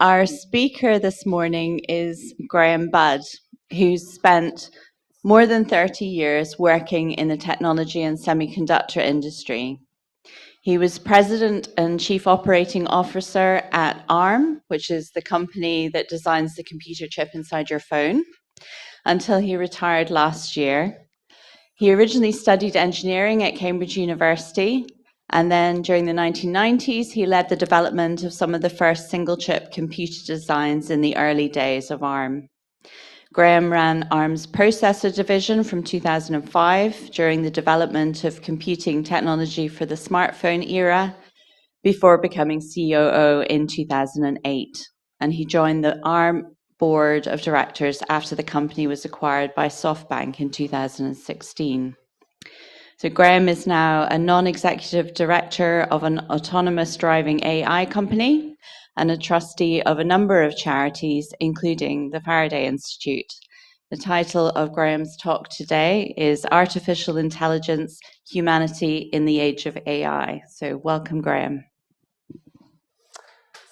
Our speaker this morning is Graham Budd, who's spent more than 30 years working in the technology and semiconductor industry. He was president and chief operating officer at ARM, which is the company that designs the computer chip inside your phone, until he retired last year. He originally studied engineering at Cambridge University, and then during the 1990s, he led the development of some of the first single-chip computer designs in the early days of ARM. Graham ran ARM's processor division from 2005 during the development of computing technology for the smartphone era, before becoming COO in 2008. And he joined the ARM board of directors after the company was acquired by SoftBank in 2016. So Graham is now a non-executive director of an autonomous driving AI company and a trustee of a number of charities, including the Faraday Institute. The title of Graham's talk today is Artificial Intelligence, Humanity in the Age of AI. So welcome, Graham.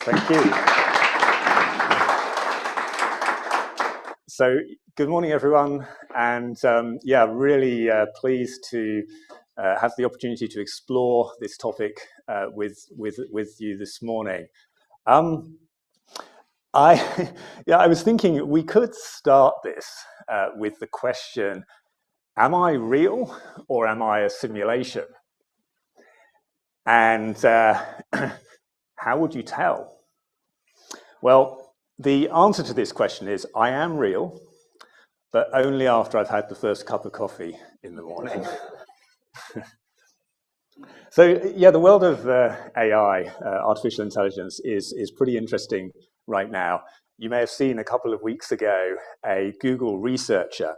Thank you. So good morning, everyone. And really pleased to have the opportunity to explore this topic with you this morning. I was thinking we could start this with the question, am I real or am I a simulation? And how would you tell? Well, the answer to this question is I am real, but only after I've had the first cup of coffee in the morning. So yeah, the world of AI, artificial intelligence, is pretty interesting right now. You may have seen a couple of weeks ago, a Google researcher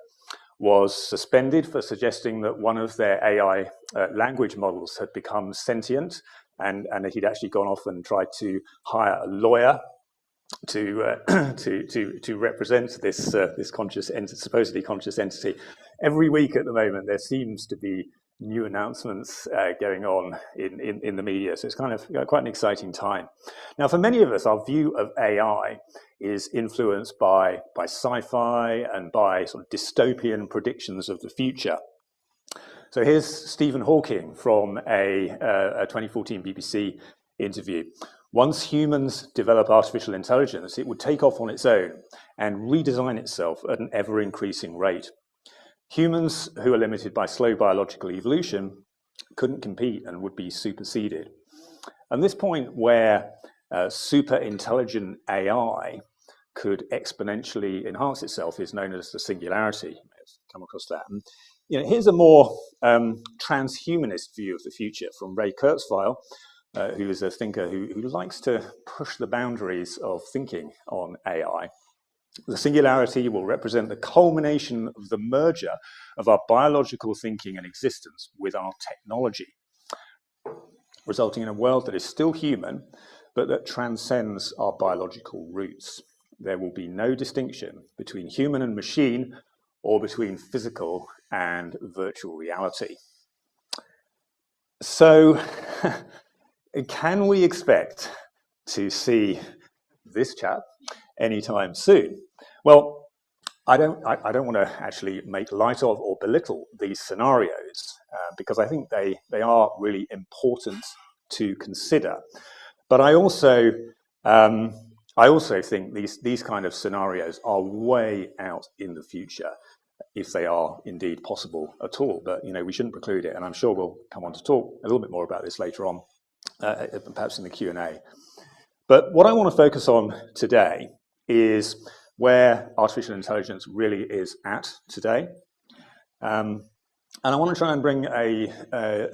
was suspended for suggesting that one of their AI language models had become sentient, and he'd actually gone off and tried to hire a lawyer to represent this conscious entity, supposedly conscious entity. Every week at the moment, there seems to be new announcements going on in the media, so it's kind of quite an exciting time. Now, for many of us, our view of AI is influenced by sci-fi and by sort of dystopian predictions of the future. So here's Stephen Hawking from a 2014 BBC interview. Once humans develop artificial intelligence, it would take off on its own and redesign itself at an ever-increasing rate. Humans who are limited by slow biological evolution couldn't compete and would be superseded. And this point where super intelligent AI could exponentially enhance itself is known as the singularity. I've come across that. And, here's a more transhumanist view of the future from Ray Kurzweil, who is a thinker who likes to push the boundaries of thinking on AI. The singularity will represent the culmination of the merger of our biological thinking and existence with our technology, resulting in a world that is still human, but that transcends our biological roots. There will be no distinction between human and machine, or between physical and virtual reality. So, can we expect to see this chap anytime soon? Well, I don't want to actually make light of or belittle these scenarios because I think they are really important to consider. But I also think these kind of scenarios are way out in the future, if they are indeed possible at all. But we shouldn't preclude it, and I'm sure we'll come on to talk a little bit more about this later on, perhaps in the Q&A. But what I want to focus on today is where artificial intelligence really is at today. And I want to try and bring a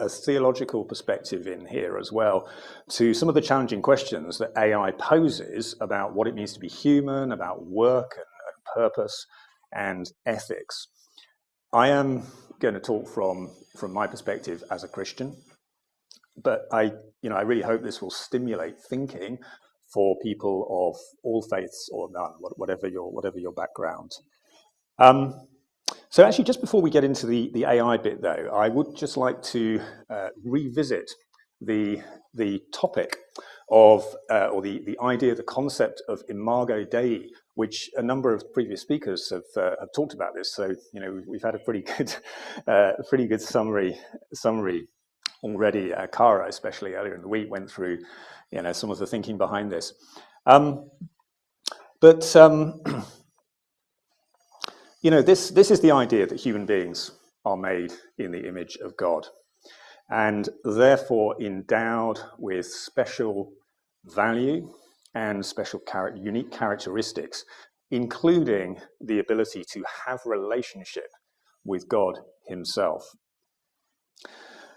theological perspective in here as well to some of the challenging questions that AI poses about what it means to be human, about work and purpose and ethics. I am going to talk from my perspective as a Christian, but I really hope this will stimulate thinking for people of all faiths or none, whatever your background. So actually, just before we get into the AI bit, though, I would just like to revisit the topic of, or the idea, the concept of imago Dei, which a number of previous speakers have talked about this. So, you know, we've had a pretty good summary already. Cara, especially earlier in the week, went through, you know, some of the thinking behind this. You know, this is the idea that human beings are made in the image of God, and therefore endowed with special value and special unique characteristics, including the ability to have relationship with God himself.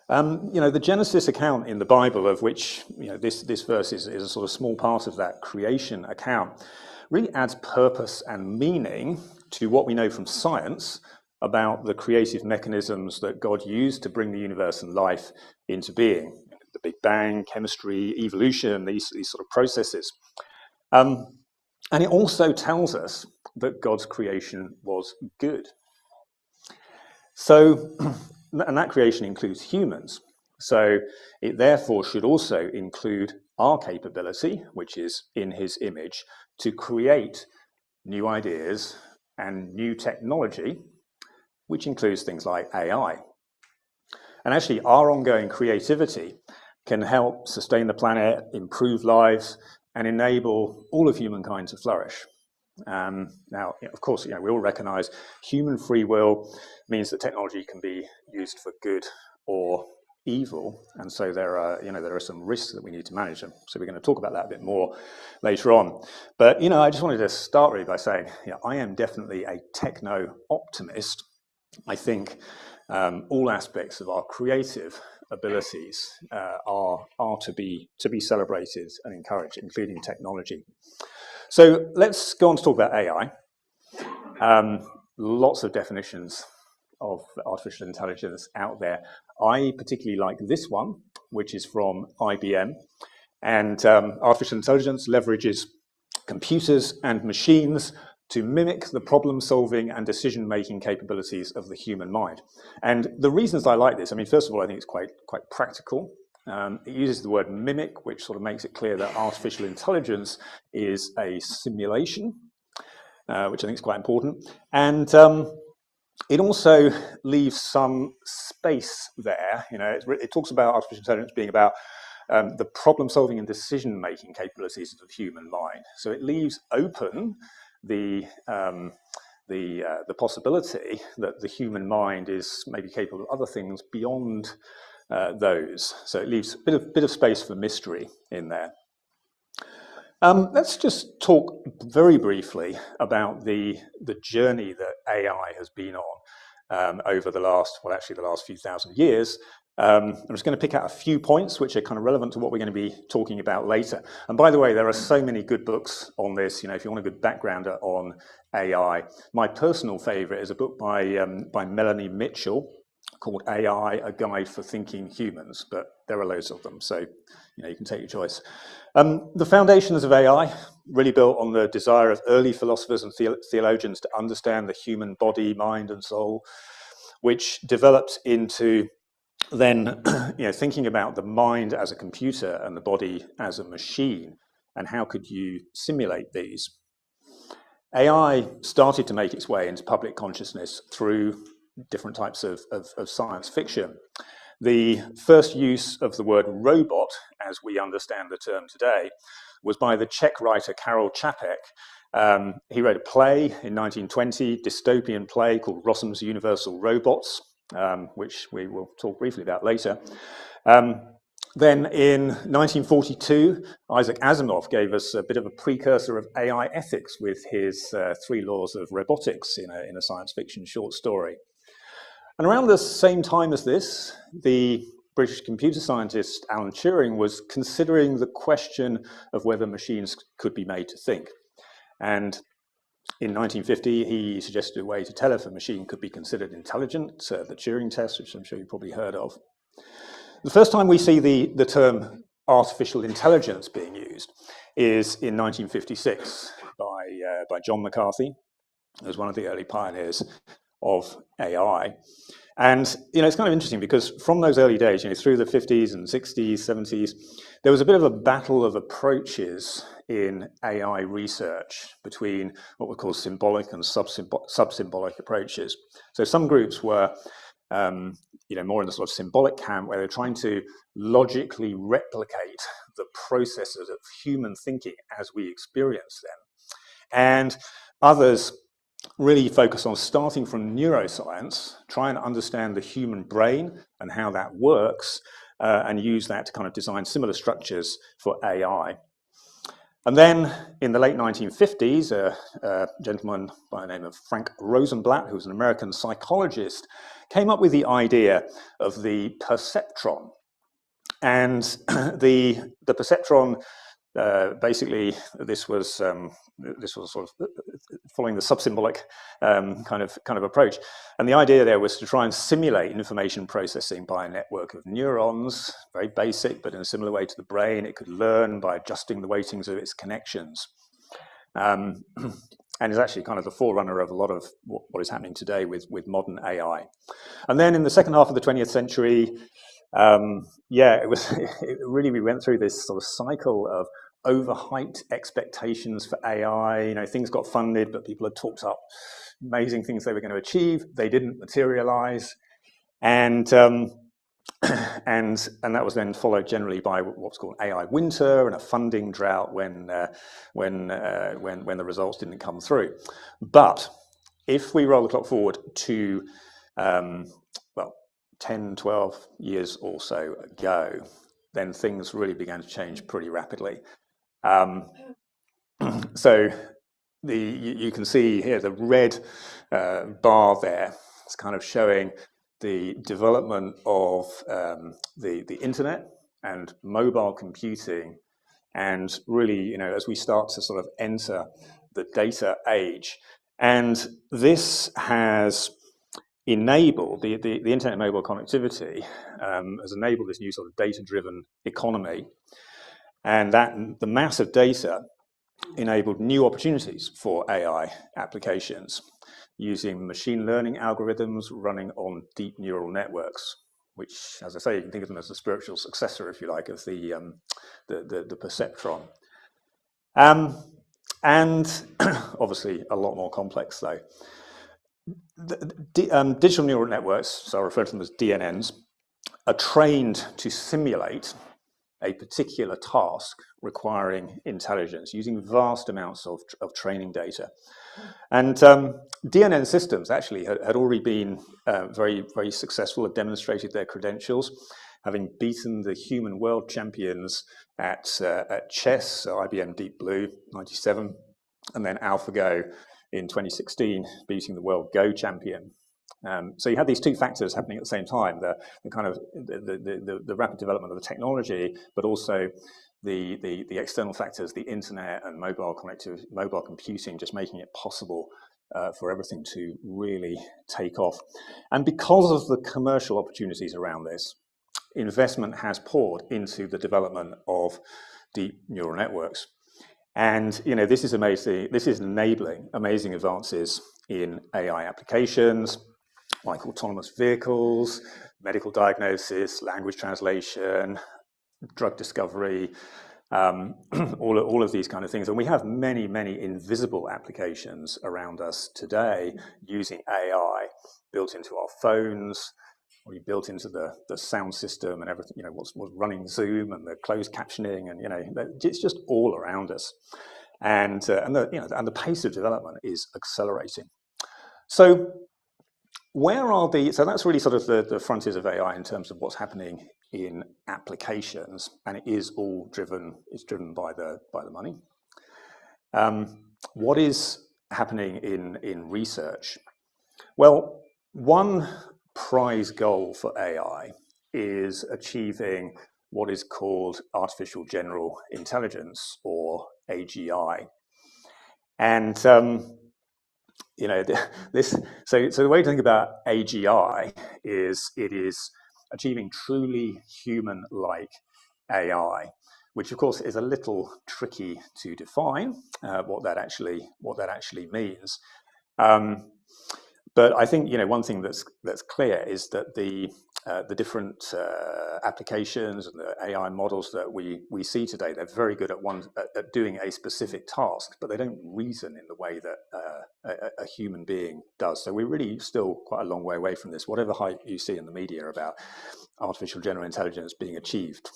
You know, the Genesis account in the Bible, of which, you know, this verse is a sort of small part of that creation account, really adds purpose and meaning to what we know from science about the creative mechanisms that God used to bring the universe and life into being. The Big Bang, chemistry, evolution, these sort of processes. And it also tells us that God's creation was good. So, and that creation includes humans. So it therefore should also include our capability, which is in his image, to create new ideas and new technology, which includes things like AI. And actually, our ongoing creativity can help sustain the planet, improve lives, and enable all of humankind to flourish. Now, of course, you know, we all recognize human free will means that technology can be used for good or evil, and so there are some risks that we need to manage them. So we're going to talk about that a bit more later on. But, you know, I just wanted to start really by saying, you know, I am definitely a techno-optimist. I think all aspects of our creative abilities are to be celebrated and encouraged, including technology. So let's go on to talk about AI. Lots of definitions of artificial intelligence out there. I particularly like this one, which is from IBM. And artificial intelligence leverages computers and machines to mimic the problem-solving and decision-making capabilities of the human mind. And the reasons I like this, I mean, first of all, I think it's quite practical. It uses the word mimic, which sort of makes it clear that artificial intelligence is a simulation, which I think is quite important. And it also leaves some space there. You know, it talks about artificial intelligence being about the problem-solving and decision-making capabilities of the human mind. So it leaves open the possibility that the human mind is maybe capable of other things beyond those. So it leaves a bit of space for mystery in there. Let's just talk very briefly about the journey that AI has been on over the last few thousand years. I'm just going to pick out a few points which are kind of relevant to what we're going to be talking about later. And by the way, there are so many good books on this. You know, if you want a good backgrounder on AI, my personal favorite is a book by Melanie Mitchell called AI, A Guide for Thinking Humans, but there are loads of them, so you know, you can take your choice. The foundations of AI really built on the desire of early philosophers and theologians to understand the human body, mind, and soul, which developed into then thinking about the mind as a computer and the body as a machine, and how could you simulate these. AI started to make its way into public consciousness through different types of science fiction. The first use of the word robot, as we understand the term today, was by the Czech writer Karel Čapek. He wrote a play in 1920, dystopian play called Rossum's Universal Robots, which we will talk briefly about later. Then in 1942, Isaac Asimov gave us a bit of a precursor of AI ethics with his 3 laws of robotics in a science fiction short story. And around the same time as this, the British computer scientist Alan Turing was considering the question of whether machines could be made to think. And in 1950, he suggested a way to tell if a machine could be considered intelligent, the Turing test, which I'm sure you've probably heard of. The first time we see the term artificial intelligence being used is in 1956 by John McCarthy, as one of the early pioneers of AI. And it's kind of interesting because from those early days, through the 50s and 60s, 70s, there was a bit of a battle of approaches in AI research between what we call symbolic and sub-symbolic approaches. So some groups were more in the sort of symbolic camp, where they're trying to logically replicate the processes of human thinking as we experience them. And others really focus on starting from neuroscience, try and understand the human brain and how that works, and use that to kind of design similar structures for AI. And then in the late 1950s, a gentleman by the name of Frank Rosenblatt, who was an American psychologist, came up with the idea of the perceptron. And the perceptron, basically, this was sort of following the sub-symbolic kind of approach. And the idea there was to try and simulate information processing by a network of neurons, very basic, but in a similar way to the brain. It could learn by adjusting the weightings of its connections. And is actually kind of the forerunner of a lot of what is happening today with modern AI. And then in the second half of the 20th century, we went through this sort of cycle of overhyped expectations for AI. Things got funded, but people had talked up amazing things they were going to achieve. They didn't materialize, and that was then followed generally by what's called AI winter and a funding drought when the results didn't come through. But if we roll the clock forward to 10, 12 years or so ago, then things really began to change pretty rapidly. So you can see here the red bar there. It's kind of showing the development of the internet and mobile computing, and really, as we start to sort of enter the data age. And this has enabled the internet and mobile connectivity, has enabled this new sort of data-driven economy, and that the mass of data enabled new opportunities for AI applications using machine learning algorithms running on deep neural networks, which, as I say, you can think of them as the spiritual successor, if you like, of the perceptron. And obviously a lot more complex, though. Digital neural networks, so I refer to them as DNNs, are trained to simulate a particular task requiring intelligence using vast amounts of training data. And DNN systems actually had already been very, very successful, had demonstrated their credentials, having beaten the human world champions at chess, so IBM Deep Blue, 97, and then AlphaGo in 2016, beating the world Go champion. So you had these two factors happening at the same time: the kind of the rapid development of the technology, but also the external factors, the internet and mobile connectivity, mobile computing, just making it possible for everything to really take off. And because of the commercial opportunities around this, investment has poured into the development of deep neural networks. And this is amazing. This is enabling amazing advances in AI applications, like autonomous vehicles, medical diagnosis, language translation, drug discovery, all of these kind of things. And we have many, many invisible applications around us today using AI built into our phones, or built into the sound system and everything, what's running Zoom and the closed captioning, and it's just all around us. And the pace of development is accelerating. So so that's really sort of the frontiers of AI in terms of what's happening in applications, and it is all driven by the money. What is happening in research? Well, one prize goal for AI is achieving what is called artificial general intelligence, or AGI. And so the way to think about AGI is it is achieving truly human-like AI, which of course is a little tricky to define what that actually means. But I think one thing that's clear is that the different applications and the AI models that we see today, they're very good at doing a specific task, but they don't reason in the way that a human being does. So we're really still quite a long way away from this. Whatever hype you see in the media about artificial general intelligence being achieved,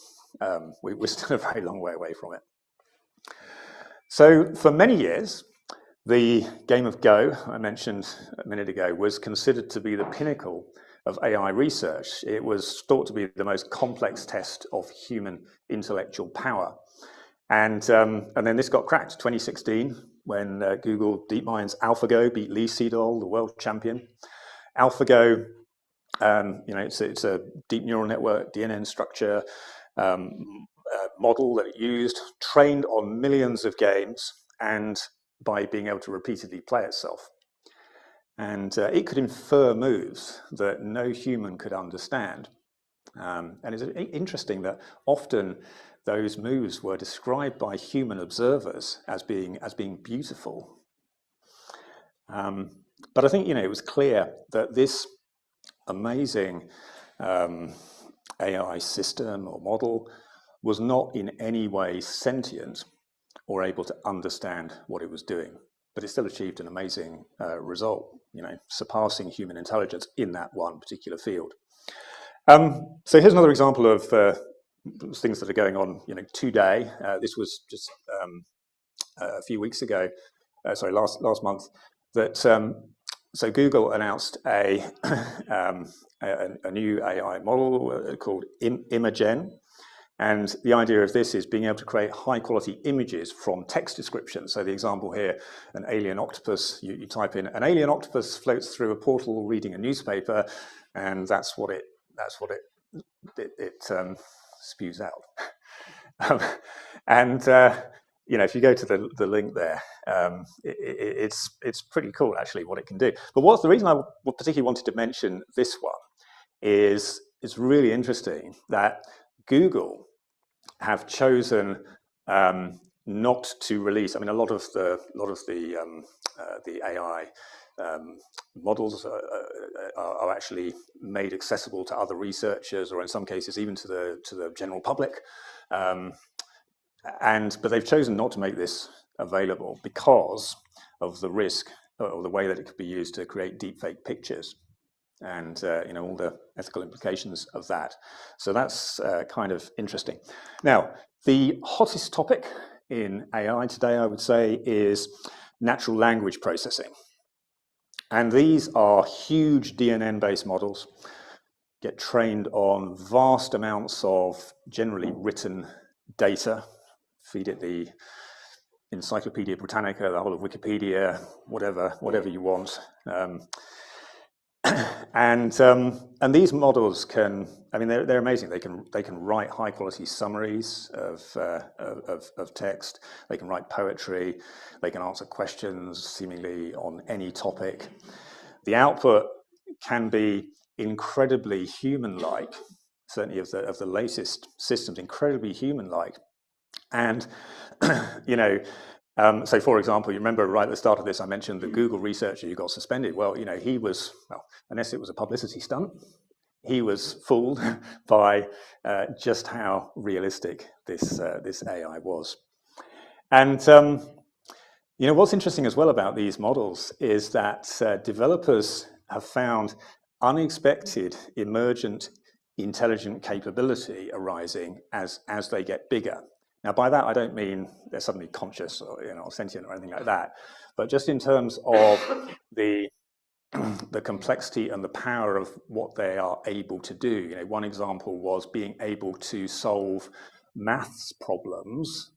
we're still a very long way away from it. So for many years, the game of Go, I mentioned a minute ago, was considered to be the pinnacle of AI research. It was thought to be the most complex test of human intellectual power. And then this got cracked, 2016, when Google DeepMind's AlphaGo beat Lee Sedol, the world champion. AlphaGo, it's a deep neural network, DNN structure model that it used, trained on millions of games, and by being able to repeatedly play itself. And it could infer moves that no human could understand. And it's interesting that often those moves were described by human observers as being beautiful. But I think it was clear that this amazing AI system or model was not in any way sentient or able to understand what it was doing, but it still achieved an amazing result, surpassing human intelligence in that one particular field. So here's another example of things that are going on, today. This was just a few weeks ago, last month, that so Google announced a new AI model called Imagen. And the idea of this is being able to create high quality images from text descriptions. So the example here, an alien octopus, you type in an alien octopus floats through a portal reading a newspaper, and that's what it spews out. If you go to the link there, it's pretty cool actually what it can do. But what's the reason I particularly wanted to mention this one is it's really interesting that Google have chosen not to release. I mean, a lot of the AI models are actually made accessible to other researchers, or in some cases even to the general public. But they've chosen not to make this available because of the risk or the way that it could be used to create deepfake pictures. And all the ethical implications of that. So that's kind of interesting. Now, the hottest topic in AI today, I would say, is natural language processing. And these are huge DNN-based models, get trained on vast amounts of generally written data, feed it the Encyclopedia Britannica, the whole of Wikipedia, whatever you want. And these models can, they're amazing. They can write high quality summaries of text. They can write poetry. They can answer questions seemingly on any topic. The output can be incredibly human-like. Certainly of the latest systems, incredibly human-like. And so, for example, you remember right at the start of this, I mentioned the Google researcher who got suspended. Well, he was, unless it was a publicity stunt, he was fooled by just how realistic this AI was. And what's interesting as well about these models is that developers have found unexpected emergent intelligent capability arising as they get bigger. Now, by that, I don't mean they're suddenly conscious or sentient or anything like that, but just in terms of the complexity and the power of what they are able to do. One example was being able to solve maths problems,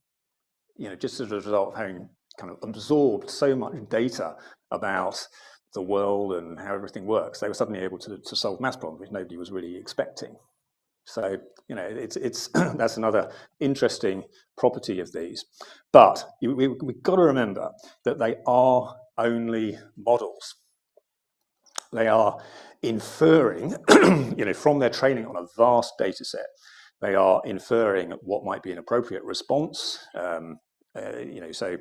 just as a result of having kind of absorbed so much data about the world and how everything works. They were suddenly able to solve maths problems, which nobody was really expecting. So, it's that's another interesting property of these. But we've got to remember that they are only models. They are inferring, from their training on a vast data set, they are inferring what might be an appropriate response. So,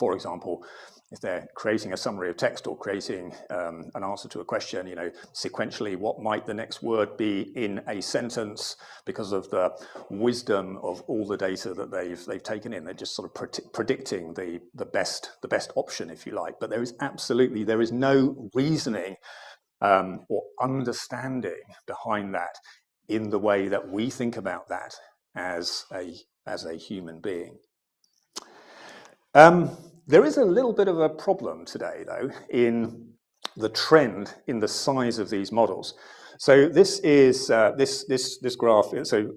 For example, if they're creating a summary of text or creating an answer to a question, sequentially, what might the next word be in a sentence because of the wisdom of all the data that they've taken in. They're just sort of predicting the best option, if you like. But there is no reasoning or understanding behind that in the way that we think about that as a human being. There is a little bit of a problem today, though, in the trend in the size of these models. So this is this graph. So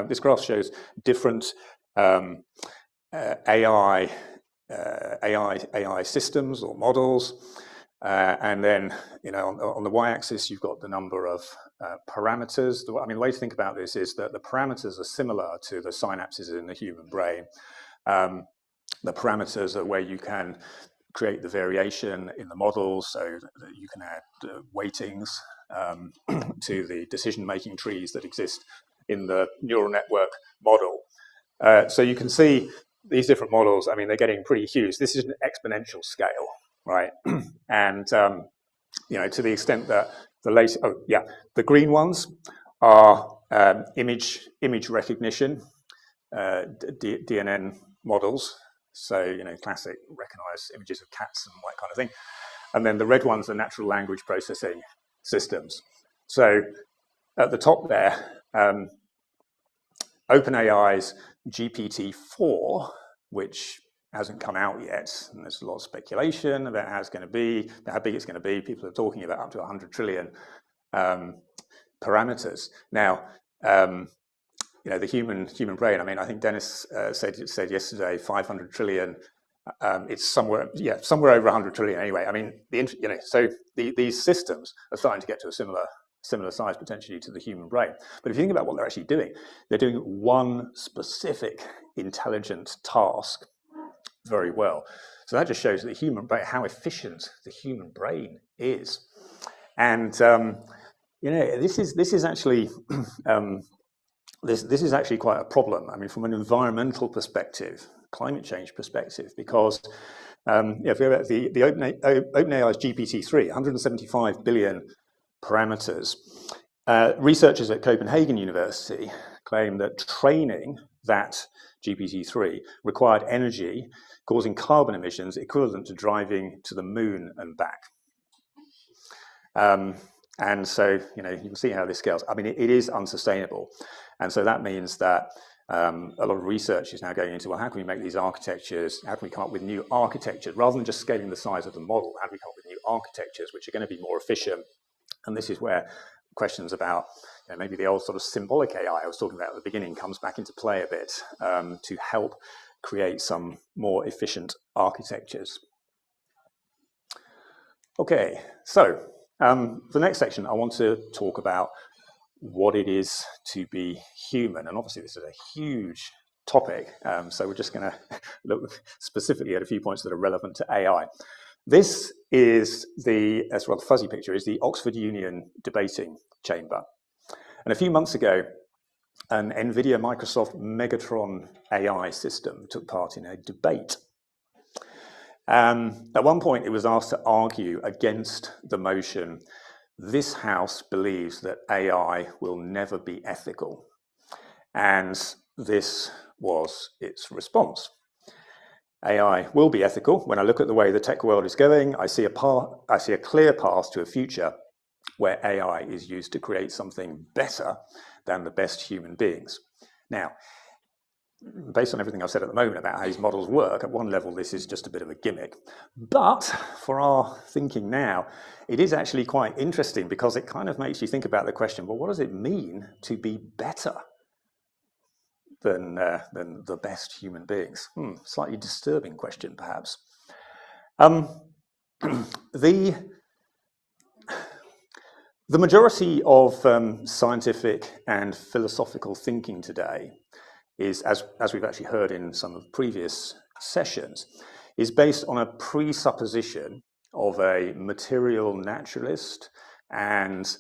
this graph shows different AI systems or models, and then on the y-axis you've got the number of parameters. The way to think about this is that the parameters are similar to the synapses in the human brain. The parameters are where you can create the variation in the models, so that you can add weightings to the decision-making trees that exist in the neural network model. So you can see these different models. They're getting pretty huge. This is an exponential scale, right? And to the extent that the green ones are image recognition, DNN models. So, classic recognize images of cats and that kind of thing. And then the red ones are natural language processing systems. So at the top there, OpenAI's GPT-4, which hasn't come out yet, and there's a lot of speculation about how big it's going to be. People are talking about up to 100 trillion parameters. Now, the human brain. I think Dennis said yesterday 500 trillion. It's somewhere over 100 trillion anyway. So these systems are starting to get to a similar size potentially to the human brain. But if you think about what they're actually doing, they're doing one specific intelligent task very well. So that just shows the human brain, how efficient the human brain is. And this is actually. This is actually quite a problem. From an environmental perspective, climate change perspective, because if you go back to the OpenAI's GPT-3, 175 billion parameters. Researchers at Copenhagen University claim that training that GPT-3 required energy, causing carbon emissions equivalent to driving to the moon and back. And so, you can see how this scales. It is unsustainable. And so that means that a lot of research is now going into, well, how can we make these architectures, how can we come up with new architectures, rather than just scaling the size of the model, how do we come up with new architectures which are going to be more efficient? And this is where questions about maybe the old sort of symbolic AI I was talking about at the beginning comes back into play a bit, to help create some more efficient architectures. Okay, so the next section I want to talk about what it is to be human. And obviously this is a huge topic, so we're just going to look specifically at a few points that are relevant to AI. This is as well, the fuzzy picture is the Oxford Union debating chamber. And a few months ago, an NVIDIA Microsoft Megatron AI system took part in a debate. At one point, it was asked to argue against the motion, "This House believes that AI will never be ethical." And this was its response. "AI will be ethical. When I look at the way the tech world is going, I see a clear path to a future where AI is used to create something better than the best human beings." Now, based on everything I've said at the moment about how these models work, at one level, this is just a bit of a gimmick. But for our thinking now, it is actually quite interesting because it kind of makes you think about the question, well, what does it mean to be better than the best human beings? Slightly disturbing question, perhaps. The majority of scientific and philosophical thinking today is, as we've actually heard in some of the previous sessions, is based on a presupposition of a material naturalist and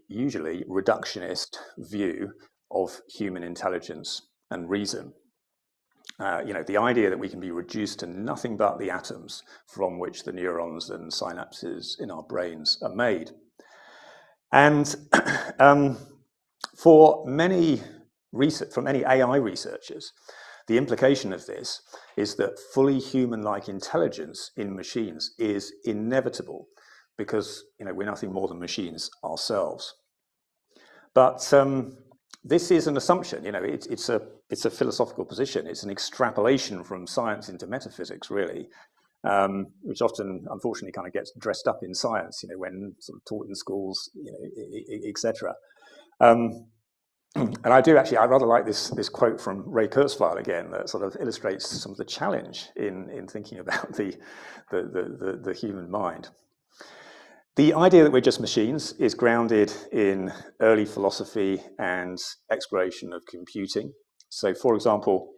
usually reductionist view of human intelligence and reason. the idea that we can be reduced to nothing but the atoms from which the neurons and synapses in our brains are made. And for many AI researchers, the implication of this is that fully human-like intelligence in machines is inevitable because we're nothing more than machines ourselves. But this is an assumption. It's a philosophical position. It's an extrapolation from science into metaphysics, really, which often, unfortunately, kind of gets dressed up in science. When sort of taught in schools, etc. And I rather like this quote from Ray Kurzweil again that sort of illustrates some of the challenge in thinking about the human mind. The idea that we're just machines is grounded in early philosophy and exploration of computing. So, for example,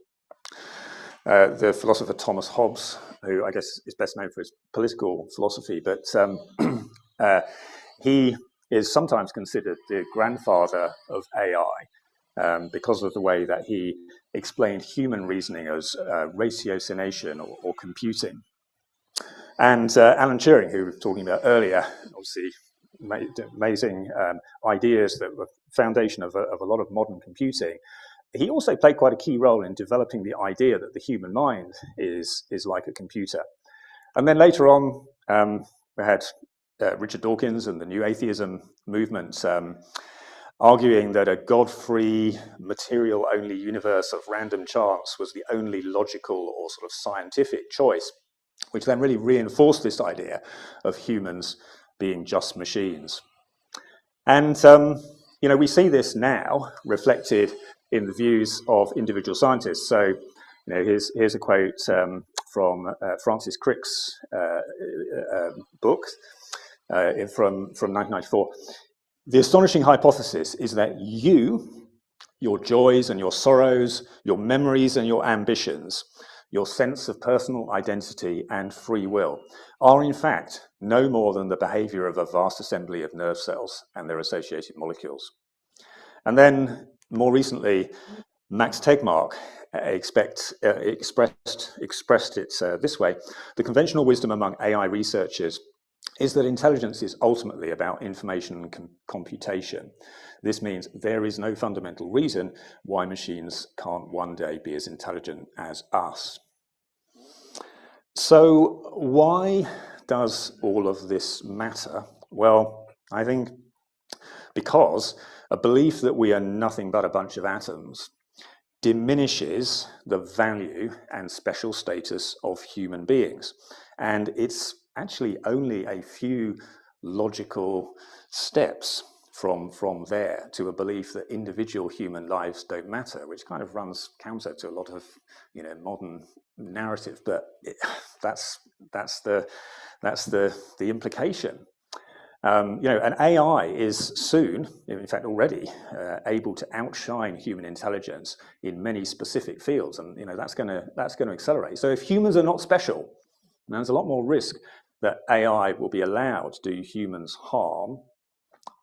the philosopher Thomas Hobbes, who I guess is best known for his political philosophy, but he is sometimes considered the grandfather of AI because of the way that he explained human reasoning as ratiocination or computing. And Alan Turing, who we were talking about earlier, obviously made amazing ideas that were the foundation of a lot of modern computing. He also played quite a key role in developing the idea that the human mind is like a computer. And then later on, we had Richard Dawkins and the New Atheism movement arguing that a God-free, material-only universe of random chance was the only logical or sort of scientific choice, which then really reinforced this idea of humans being just machines. And, we see this now reflected in the views of individual scientists. So, here's a quote from Francis Crick's book from 1994. The astonishing hypothesis is that your joys and your sorrows, your memories and your ambitions, your sense of personal identity and free will are in fact no more than the behavior of a vast assembly of nerve cells and their associated molecules. And then more recently, Max Tegmark expressed it this way: the conventional wisdom among AI researchers is that intelligence is ultimately about information and computation. This means there is no fundamental reason why machines can't one day be as intelligent as us. So why does all of this matter? Well, I think because a belief that we are nothing but a bunch of atoms diminishes the value and special status of human beings. And it's actually only a few logical steps from there to a belief that individual human lives don't matter, which kind of runs counter to a lot of modern narrative. But that's the implication. And AI is soon, in fact already, able to outshine human intelligence in many specific fields, and that's going to accelerate. So if humans are not special, there's a lot more risk that AI will be allowed to do humans harm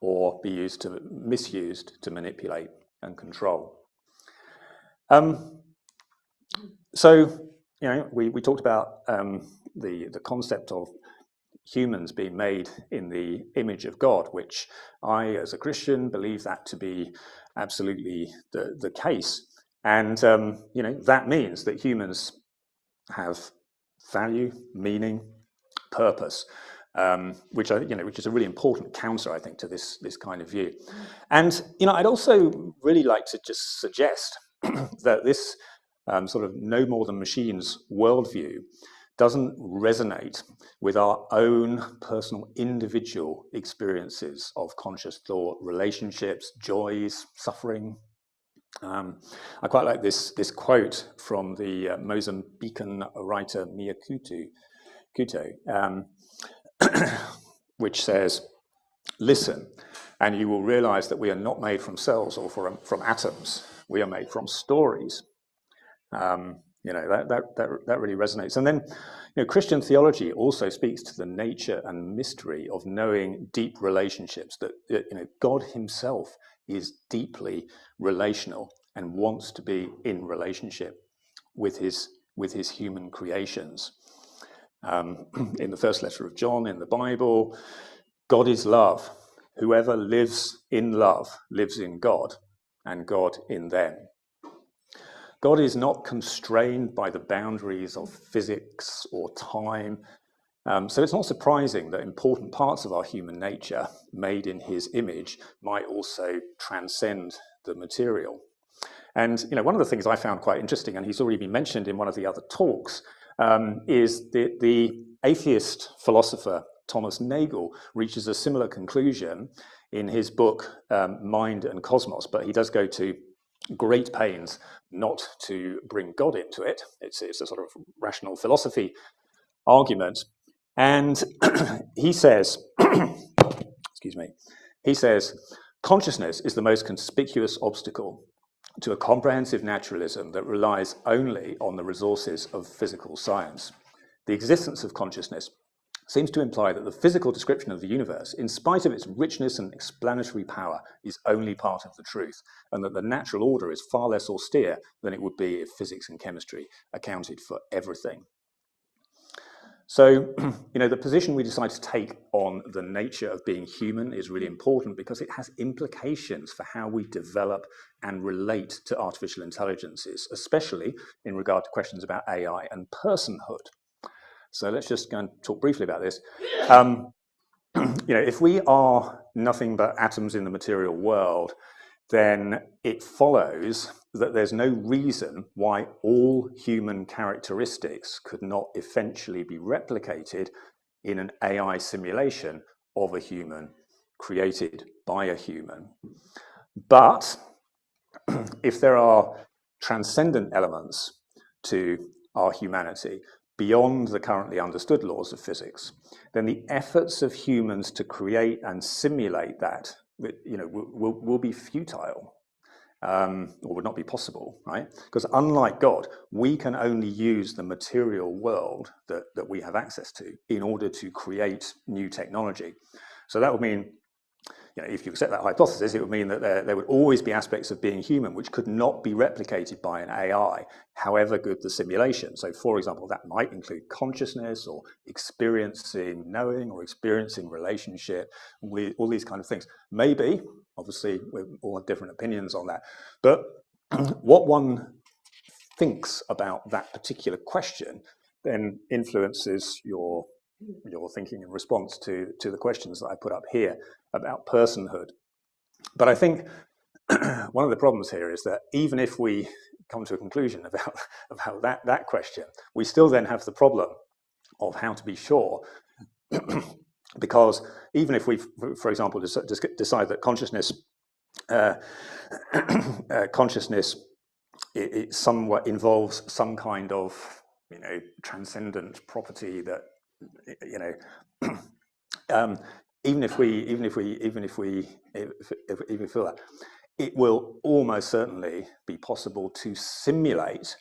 or be misused to manipulate and control. So we talked about the concept of humans being made in the image of God, which I, as a Christian, believe that to be absolutely the case. And that means that humans have value, meaning, purpose, which is a really important counter, I think, to this kind of view. And I'd also really like to just suggest that this sort of no more than machines worldview doesn't resonate with our own personal individual experiences of conscious thought, relationships, joys, suffering. I quite like this quote from the Mozambican writer Mia Couto, which says, "Listen, and you will realize that we are not made from cells or from atoms. We are made from stories." That really resonates. And then, Christian theology also speaks to the nature and mystery of knowing deep relationships. That God Himself is deeply relational and wants to be in relationship with his human creations. In the first letter of John in the Bible, God is love. Whoever lives in love lives in God, and God in them. God is not constrained by the boundaries of physics or time. So it's not surprising that important parts of our human nature, made in his image, might also transcend the material. And one of the things I found quite interesting, and he's already been mentioned in one of the other talks, is the atheist philosopher Thomas Nagel reaches a similar conclusion in his book Mind and Cosmos, but he does go to great pains not to bring God into it. It's a sort of rational philosophy argument. And he says, excuse me, he says, consciousness is the most conspicuous obstacle to a comprehensive naturalism that relies only on the resources of physical science. The existence of consciousness seems to imply that the physical description of the universe, in spite of its richness and explanatory power, is only part of the truth, and that the natural order is far less austere than it would be if physics and chemistry accounted for everything. So, the position we decide to take on the nature of being human is really important because it has implications for how we develop and relate to artificial intelligences, especially in regard to questions about AI and personhood. So let's just go and talk briefly about this. If we are nothing but atoms in the material world, then it follows that there's no reason why all human characteristics could not eventually be replicated in an AI simulation of a human created by a human. But if there are transcendent elements to our humanity beyond the currently understood laws of physics, then the efforts of humans to create and simulate that will be futile, or would not be possible, right? Because unlike God, we can only use the material world that we have access to in order to create new technology. So that would mean, if you accept that hypothesis, it would mean that there would always be aspects of being human which could not be replicated by an AI, however good the simulation. So, for example, that might include consciousness or experiencing knowing or experiencing relationship, all these kind of things. Maybe, obviously, we all have different opinions on that. But what one thinks about that particular question then influences your thinking in response to the questions that I put up here about personhood. But I think one of the problems here is that even if we come to a conclusion about that question, we still then have the problem of how to be sure. Because even if we, for example, decide that consciousness it somewhat involves some kind of transcendent property that even if we feel that, it will almost certainly be possible to simulate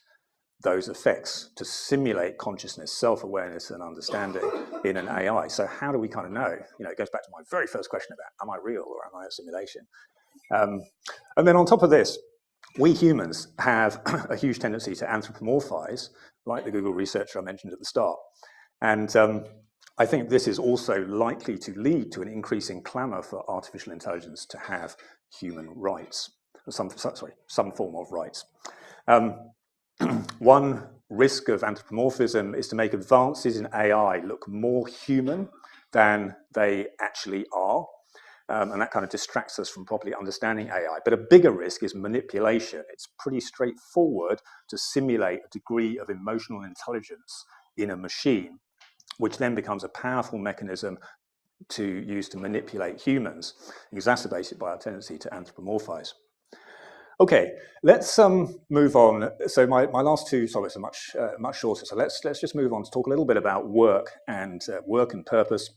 those effects, to simulate consciousness, self-awareness and understanding in an AI. So how do we kind of know? It goes back to my very first question about, am I real or am I a simulation? And then on top of this, we humans have a huge tendency to anthropomorphize, like the Google researcher I mentioned at the start. And I think this is also likely to lead to an increasing clamor for artificial intelligence to have human rights, some form of rights. One risk of anthropomorphism is to make advances in AI look more human than they actually are. And that kind of distracts us from properly understanding AI. But a bigger risk is manipulation. It's pretty straightforward to simulate a degree of emotional intelligence in a machine, which then becomes a powerful mechanism to use to manipulate humans, exacerbated by our tendency to anthropomorphize. Okay, let's move on. So my last two topics are much shorter. So let's just move on to talk a little bit about work and purpose.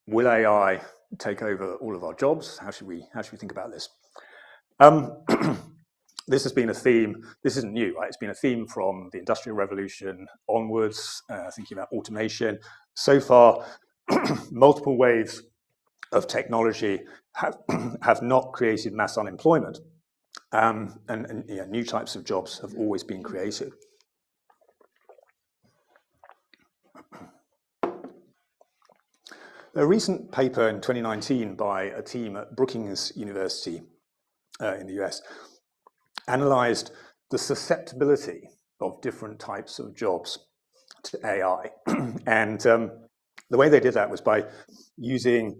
Will AI take over all of our jobs? How should we think about this? This has been a theme. This isn't new, right? It's been a theme from the Industrial Revolution onwards, thinking about automation. So far, multiple waves of technology have not created mass unemployment, and new types of jobs have always been created. A recent paper in 2019 by a team at Brookings University in the US analyzed the susceptibility of different types of jobs to AI. And the way they did that was by using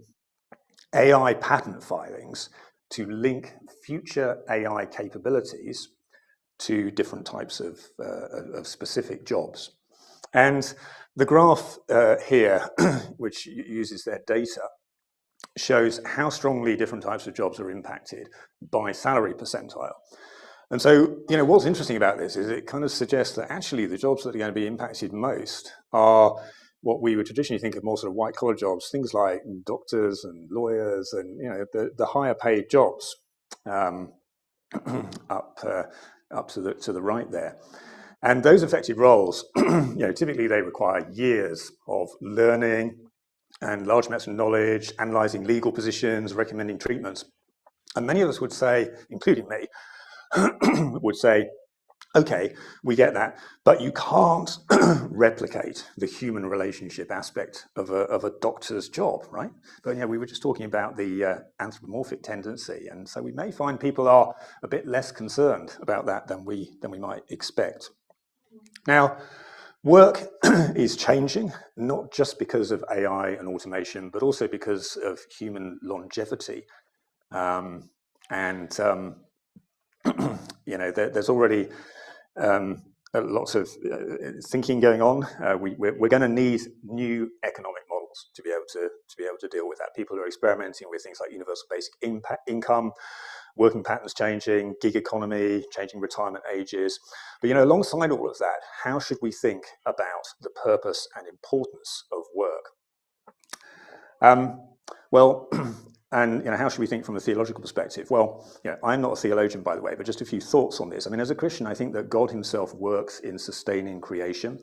AI patent filings to link future AI capabilities to different types of specific jobs. And the graph here, which uses their data, shows how strongly different types of jobs are impacted by salary percentile. And so, what's interesting about this is it kind of suggests that actually the jobs that are going to be impacted most are what we would traditionally think of more sort of white-collar jobs, things like doctors and lawyers and, the higher paid jobs up to the right there. And those affected roles, typically they require years of learning and large amounts of knowledge, analyzing legal positions, recommending treatments. And many of us would say, including me, would say, okay, we get that, but you can't replicate the human relationship aspect of a doctor's job, right? But we were just talking about the anthropomorphic tendency, and so we may find people are a bit less concerned about that than we might expect. Now, work is changing, not just because of AI and automation, but also because of human longevity. There's already lots of thinking going on. We're going to need new economic models to be able to deal with that. People are experimenting with things like universal basic income, working patterns changing, gig economy, changing retirement ages. But alongside all of that, how should we think about the purpose and importance of work? And how should we think from a theological perspective? Well, I'm not a theologian, by the way, but just a few thoughts on this. I mean, as a Christian, I think that God himself works in sustaining creation.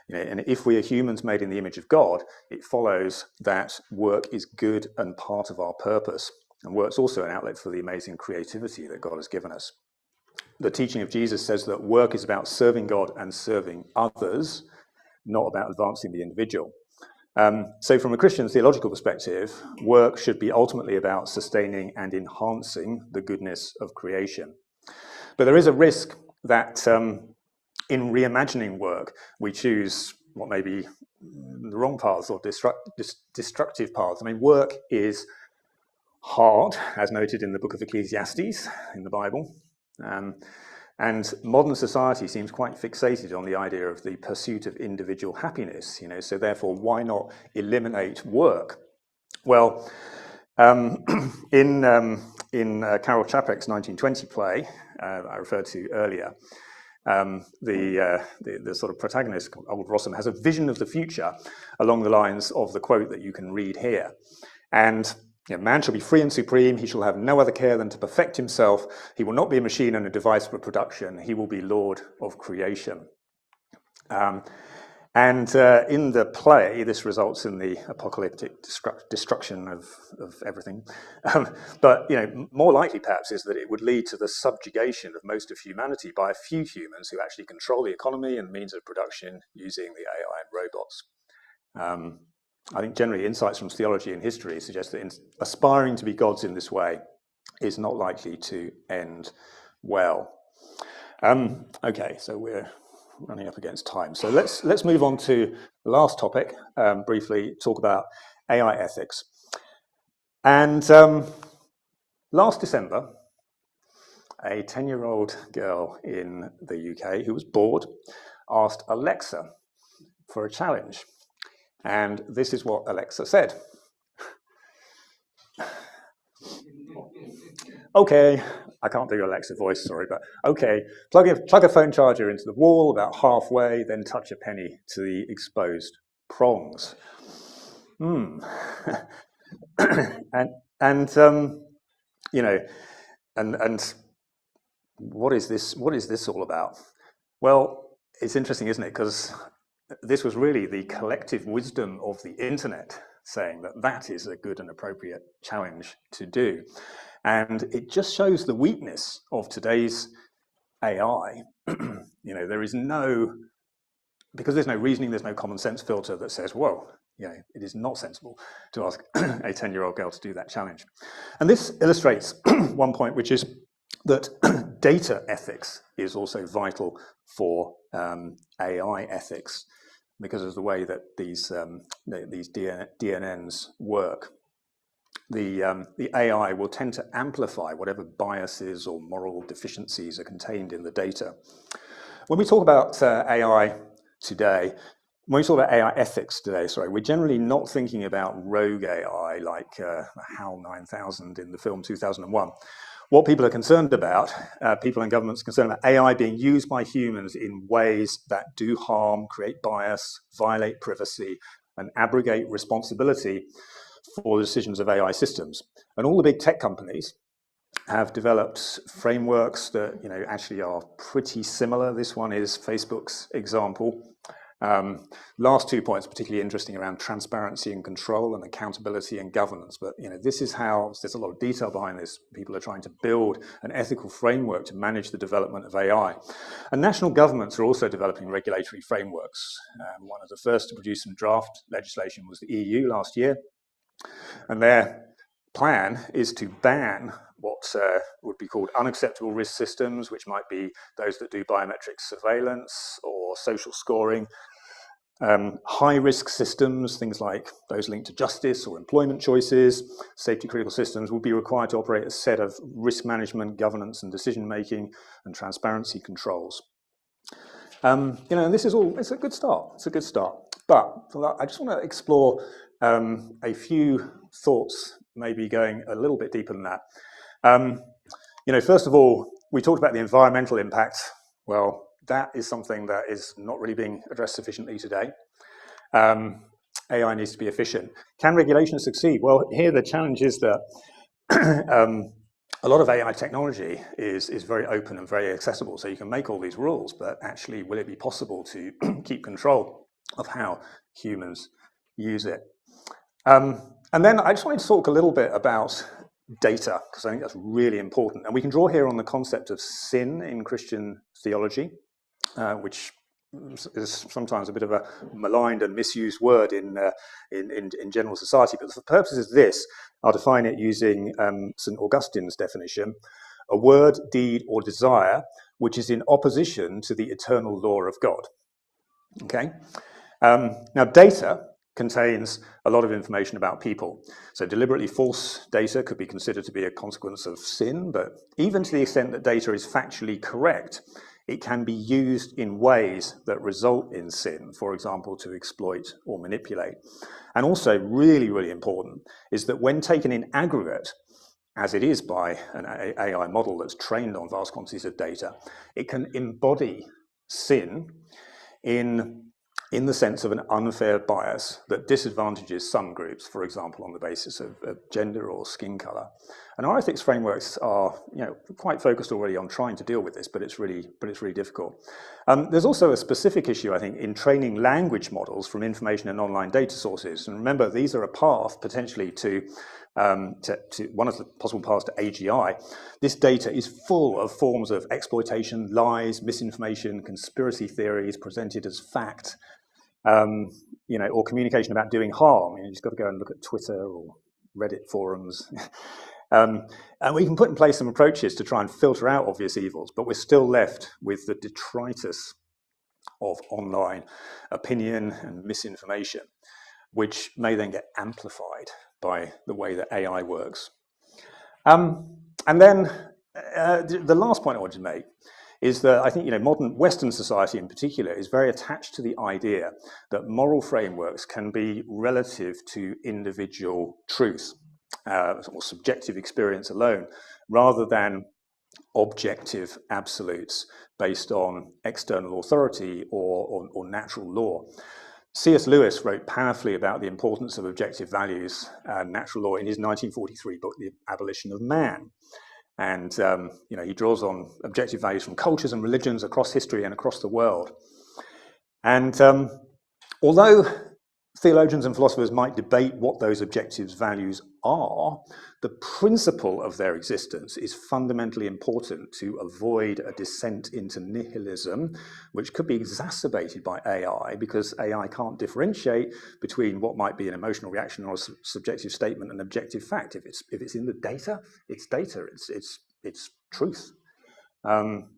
And if we are humans made in the image of God, it follows that work is good and part of our purpose. And work's also an outlet for the amazing creativity that God has given us. The teaching of Jesus says that work is about serving God and serving others, not about advancing the individual. So from a Christian theological perspective, work should be ultimately about sustaining and enhancing the goodness of creation. But there is a risk that in reimagining work, we choose what may be the wrong paths or destructive paths. I mean, work is hard, as noted in the book of Ecclesiastes in the Bible. And modern society seems quite fixated on the idea of the pursuit of individual happiness, so therefore, why not eliminate work? Well, in Karel Čapek's 1920 play, I referred to earlier, the sort of protagonist, old Rossum, has a vision of the future along the lines of the quote that you can read here. And man shall be free and supreme. He shall have no other care than to perfect himself. He will not be a machine and a device for production. He will be Lord of creation. In the play, this results in the apocalyptic destruction of everything. But more likely, perhaps, is that it would lead to the subjugation of most of humanity by a few humans who actually control the economy and means of production using the AI and robots. I think generally insights from theology and history suggest that aspiring to be gods in this way is not likely to end well. Okay, so we're running up against time. So let's move on to the last topic, briefly talk about AI ethics. And last December, a 10-year-old girl in the UK who was bored asked Alexa for a challenge. And this is what Alexa said. Okay, I can't do Alexa voice, sorry, but okay, plug a phone charger into the wall about halfway, then touch a penny to the exposed prongs. And what is this all about? Well, it's interesting, isn't it? Because this was really the collective wisdom of the internet saying that is a good and appropriate challenge to do. And it just shows the weakness of today's AI. There is because there's no reasoning, there's no common sense filter that says, whoa, it is not sensible to ask a 10-year-old girl to do that challenge. And this illustrates one point, which is that data ethics is also vital for AI ethics, because of the way that these DNNs work. The AI will tend to amplify whatever biases or moral deficiencies are contained in the data. When we talk about AI today, when we talk about AI ethics today, we're generally not thinking about rogue AI like HAL 9000 in the film 2001. What people are concerned about, people and governments are concerned about AI being used by humans in ways that do harm, create bias, violate privacy, and abrogate responsibility for the decisions of AI systems. And all the big tech companies have developed frameworks that actually are pretty similar. This one is Facebook's example. Last 2 points particularly interesting around transparency and control and accountability and governance. But this is how there's a lot of detail behind this. People are trying to build an ethical framework to manage the development of AI. And national governments are also developing regulatory frameworks. One of the first to produce some draft legislation was the EU last year. And their plan is to ban what would be called unacceptable risk systems, which might be those that do biometric surveillance or social scoring. High-risk systems, things like those linked to justice or employment choices, safety-critical systems will be required to operate a set of risk management, governance and decision-making and transparency controls. And this is all, it's a good start. It's a good start. But I just want to explore a few thoughts, maybe going a little bit deeper than that. First of all, we talked about the environmental impact. Well, that is something that is not really being addressed sufficiently today. AI needs to be efficient. Can regulation succeed? Well, here the challenge is that a lot of AI technology is very open and very accessible, so you can make all these rules, but actually, will it be possible to keep control of how humans use it? And then I just wanted to talk a little bit about data, because I think that's really important. And we can draw here on the concept of sin in Christian theology, which is sometimes a bit of a maligned and misused word in general society. But for the purposes of this, I'll define it using St. Augustine's definition: a word, deed, or desire which is in opposition to the eternal law of God. Okay? Now, data contains a lot of information about people. So deliberately false data could be considered to be a consequence of sin, but even to the extent that data is factually correct, it can be used in ways that result in sin, for example, to exploit or manipulate. And also, really, really important, is that when taken in aggregate, as it is by an AI model that's trained on vast quantities of data, it can embody sin in the sense of an unfair bias that disadvantages some groups, for example, on the basis of gender or skin color. And our ethics frameworks are, quite focused already on trying to deal with this, but it's really difficult. There's also a specific issue, I think, in training language models from information and online data sources. And remember, these are a path potentially to one of the possible paths to AGI. This data is full of forms of exploitation, lies, misinformation, conspiracy theories presented as fact. Or communication about doing harm. You just got to go and look at Twitter or Reddit forums. And we can put in place some approaches to try and filter out obvious evils, but we're still left with the detritus of online opinion and misinformation, which may then get amplified by the way that AI works. And then the last point I wanted to make is that I think modern Western society in particular is very attached to the idea that moral frameworks can be relative to individual truth or subjective experience alone, rather than objective absolutes based on external authority or natural law. C.S. Lewis wrote powerfully about the importance of objective values and natural law in his 1943 book, The Abolition of Man. And he draws on objective values from cultures and religions across history and across the world. And although theologians and philosophers might debate what those objective values are, the principle of their existence is fundamentally important to avoid a descent into nihilism, which could be exacerbated by AI, because AI can't differentiate between what might be an emotional reaction or a subjective statement and objective fact. If it's in the data, it's data. It's truth. And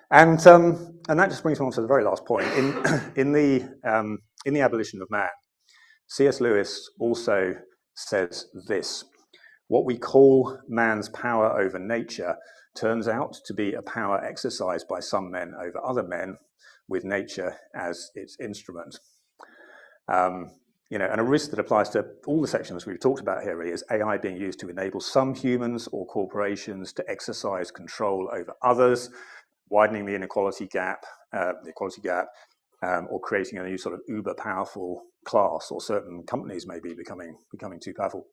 that just brings me on to the very last point. In the Abolition of Man, C.S. Lewis also says this: what we call man's power over nature turns out to be a power exercised by some men over other men, with nature as its instrument. And a risk that applies to all the sections we've talked about here really is AI being used to enable some humans or corporations to exercise control over others, widening the inequality gap, or creating a new sort of uber powerful class, or certain companies maybe becoming too powerful.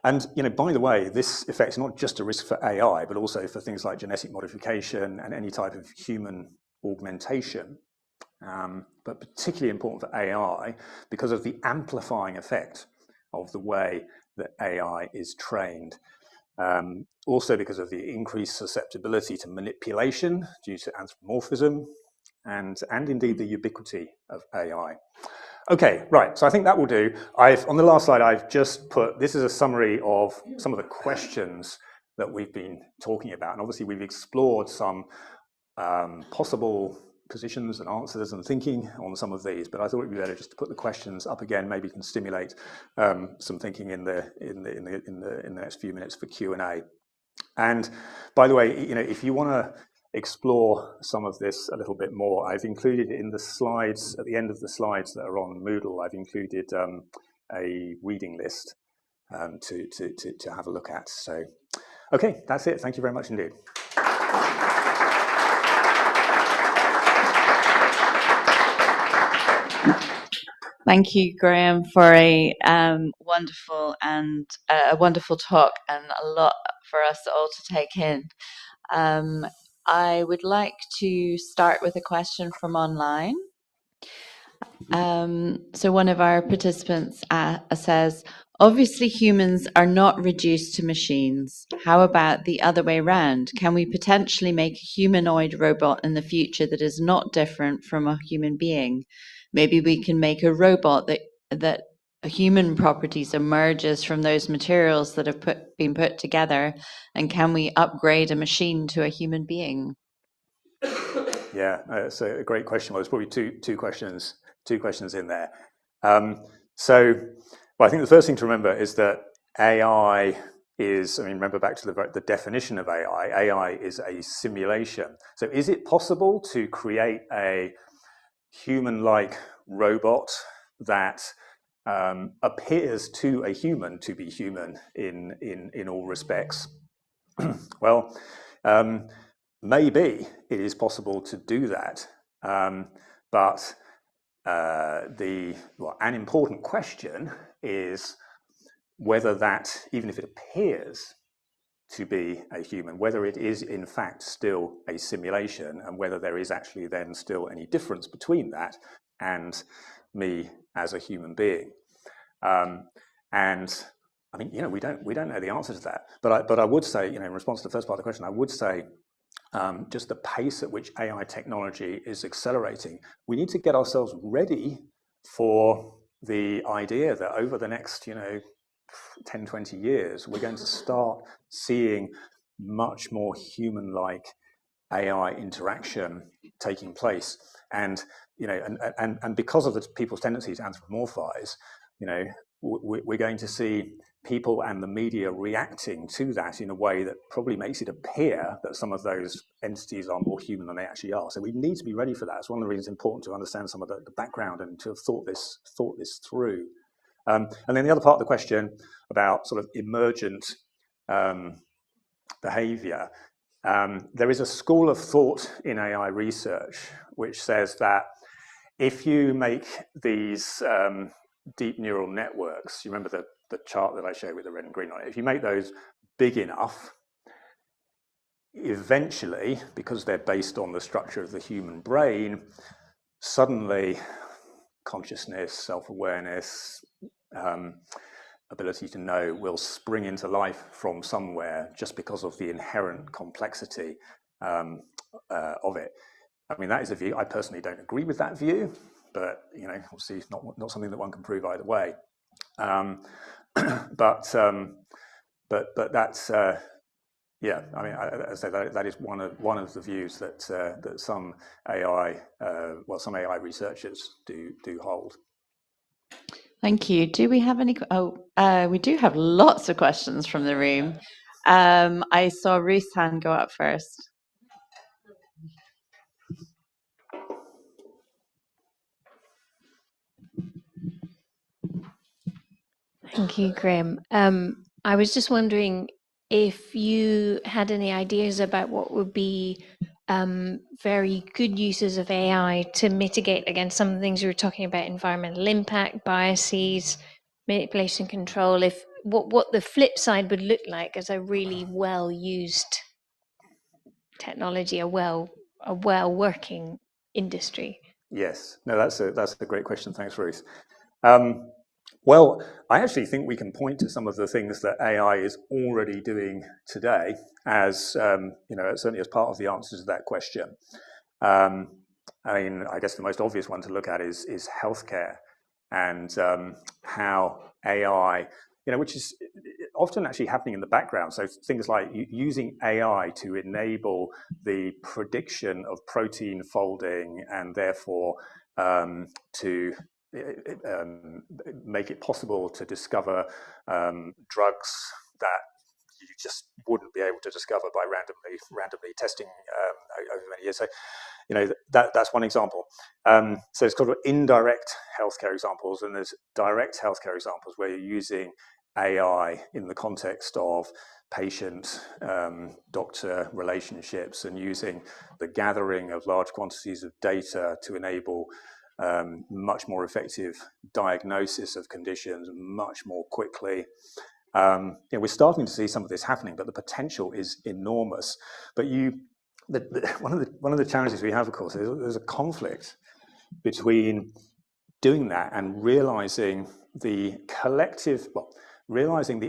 And by the way, this affects not just a risk for AI, but also for things like genetic modification and any type of human augmentation. But particularly important for AI because of the amplifying effect of the way that AI is trained. Also because of the increased susceptibility to manipulation due to anthropomorphism, and indeed the ubiquity of AI. Okay, right, so I think that will do. On the last slide, I've just put, this is a summary of some of the questions that we've been talking about. And obviously we've explored some possible positions and answers and thinking on some of these, but I thought it'd be better just to put the questions up again. Maybe can stimulate some thinking in the next few minutes for Q&A. And by the way, if you want to explore some of this a little bit more, I've included in the slides, at the end of the slides that are on Moodle, I've included a reading list to have a look at. So, okay, that's it. Thank you very much indeed. Thank you, Graham, for a wonderful talk and a lot for us all to take in. I would like to start with a question from online. So one of our participants says, obviously humans are not reduced to machines. How about the other way around? Can we potentially make a humanoid robot in the future that is not different from a human being? Maybe we can make a robot that human properties emerges from those materials that have been put together, and can we upgrade a machine to a human being? Yeah, it's a great question. Well, there's probably two questions in there. I think the first thing to remember is that AI is, remember back to the definition of AI. AI is a simulation. So is it possible to create a human-like robot that appears to a human to be human in all respects? Well, maybe it is possible to do that, but an important question is whether that, even if it appears to be a human, whether it is in fact still a simulation, and whether there is actually then still any difference between that and me as a human being. We don't know the answer to that. But I would say, in response to the first part of the question, I would say just the pace at which AI technology is accelerating, we need to get ourselves ready for the idea that over the next 10, 20 years, we're going to start seeing much more human-like AI interaction taking place. And because of the people's tendency to anthropomorphize, we're going to see people and the media reacting to that in a way that probably makes it appear that some of those entities are more human than they actually are. So we need to be ready for that. It's one of the reasons it's important to understand some of the background and to have thought this through. And then the other part of the question about sort of emergent behavior. There is a school of thought in AI research which says that if you make these deep neural networks, you remember the chart that I showed with the red and green on it, if you make those big enough, eventually, because they're based on the structure of the human brain, suddenly consciousness, self-awareness, ability to know will spring into life from somewhere just because of the inherent complexity of it. I mean, that is a view. I personally don't agree with that view, but obviously it's not something that one can prove either way. But that's yeah. I mean, I say that is one of the views that some AI researchers do hold. Thank you. Do we have any? We do have lots of questions from the room. I saw Ruth's hand go up first. Thank you, Graham. I was just wondering if you had any ideas about what would be very good uses of AI to mitigate against some of the things you were talking about, environmental impact, biases, manipulation control, what the flip side would look like as a really well used technology, a well working industry. Yes, no, that's a great question. Thanks, Ruth. Well, I actually think we can point to some of the things that AI is already doing today as, certainly as part of the answer to that question. I mean, I guess the most obvious one to look at is healthcare and how AI, which is often actually happening in the background. So things like using AI to enable the prediction of protein folding and therefore to make it possible to discover drugs that you just wouldn't be able to discover by randomly testing over many years. So, that's one example. So it's called indirect healthcare examples, and there's direct healthcare examples where you're using AI in the context of patient-doctor relationships and using the gathering of large quantities of data to enable much more effective diagnosis of conditions much more quickly. We're starting to see some of this happening, but the potential is enormous. But one of the challenges we have, of course, is there's a conflict between doing that and realizing the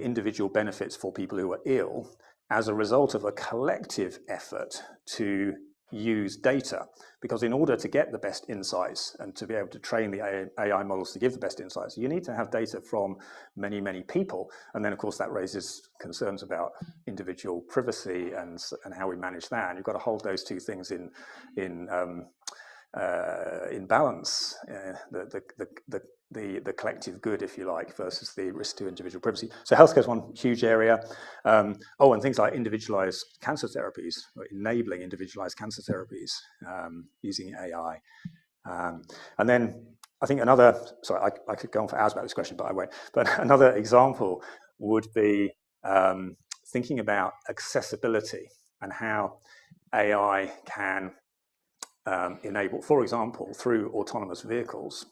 individual benefits for people who are ill as a result of a collective effort to use data. Because in order to get the best insights and to be able to train the AI models to give the best insights, you need to have data from many, many people. And then, of course, that raises concerns about individual privacy and how we manage that. And you've got to hold those two things in balance, the collective good, if you like, versus the risk to individual privacy. So healthcare is one huge area. And things like individualized cancer therapies, or enabling individualized cancer therapies using AI. And then I think I could go on for hours about this question, but I won't. But another example would be thinking about accessibility and how AI can enable, for example, through autonomous vehicles,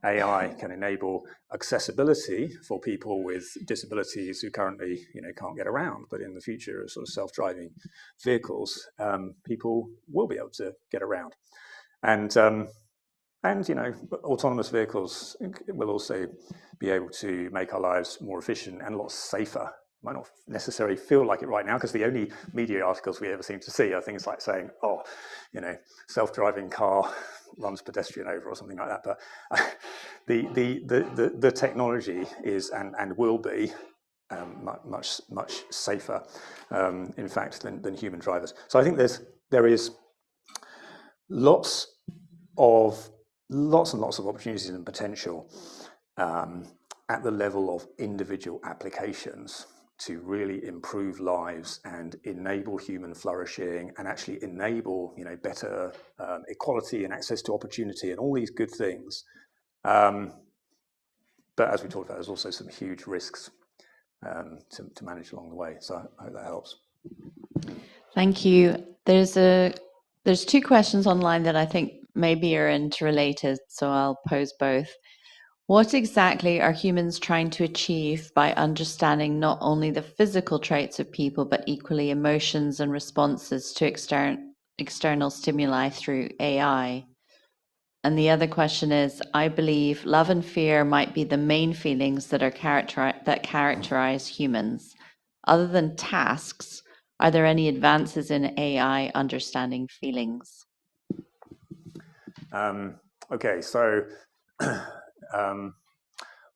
AI can enable accessibility for people with disabilities who currently, can't get around. But in the future, sort of self-driving vehicles, people will be able to get around. And autonomous vehicles will also be able to make our lives more efficient and a lot safer. Might not necessarily feel like it right now, because the only media articles we ever seem to see are things like saying, self-driving car runs pedestrian over or something like that. But the technology is and will be much safer, in fact, than human drivers. So I think there is lots and lots of opportunities and potential at the level of individual applications to really improve lives and enable human flourishing and actually enable, better equality and access to opportunity and all these good things. But as we talked about, there's also some huge risks to manage along the way. So I hope that helps. Thank you. There's two questions online that I think maybe are interrelated, so I'll pose both. What exactly are humans trying to achieve by understanding not only the physical traits of people, but equally emotions and responses to external stimuli through AI? And the other question is, I believe love and fear might be the main feelings that characterize humans. Other than tasks, are there any advances in AI understanding feelings? Okay, so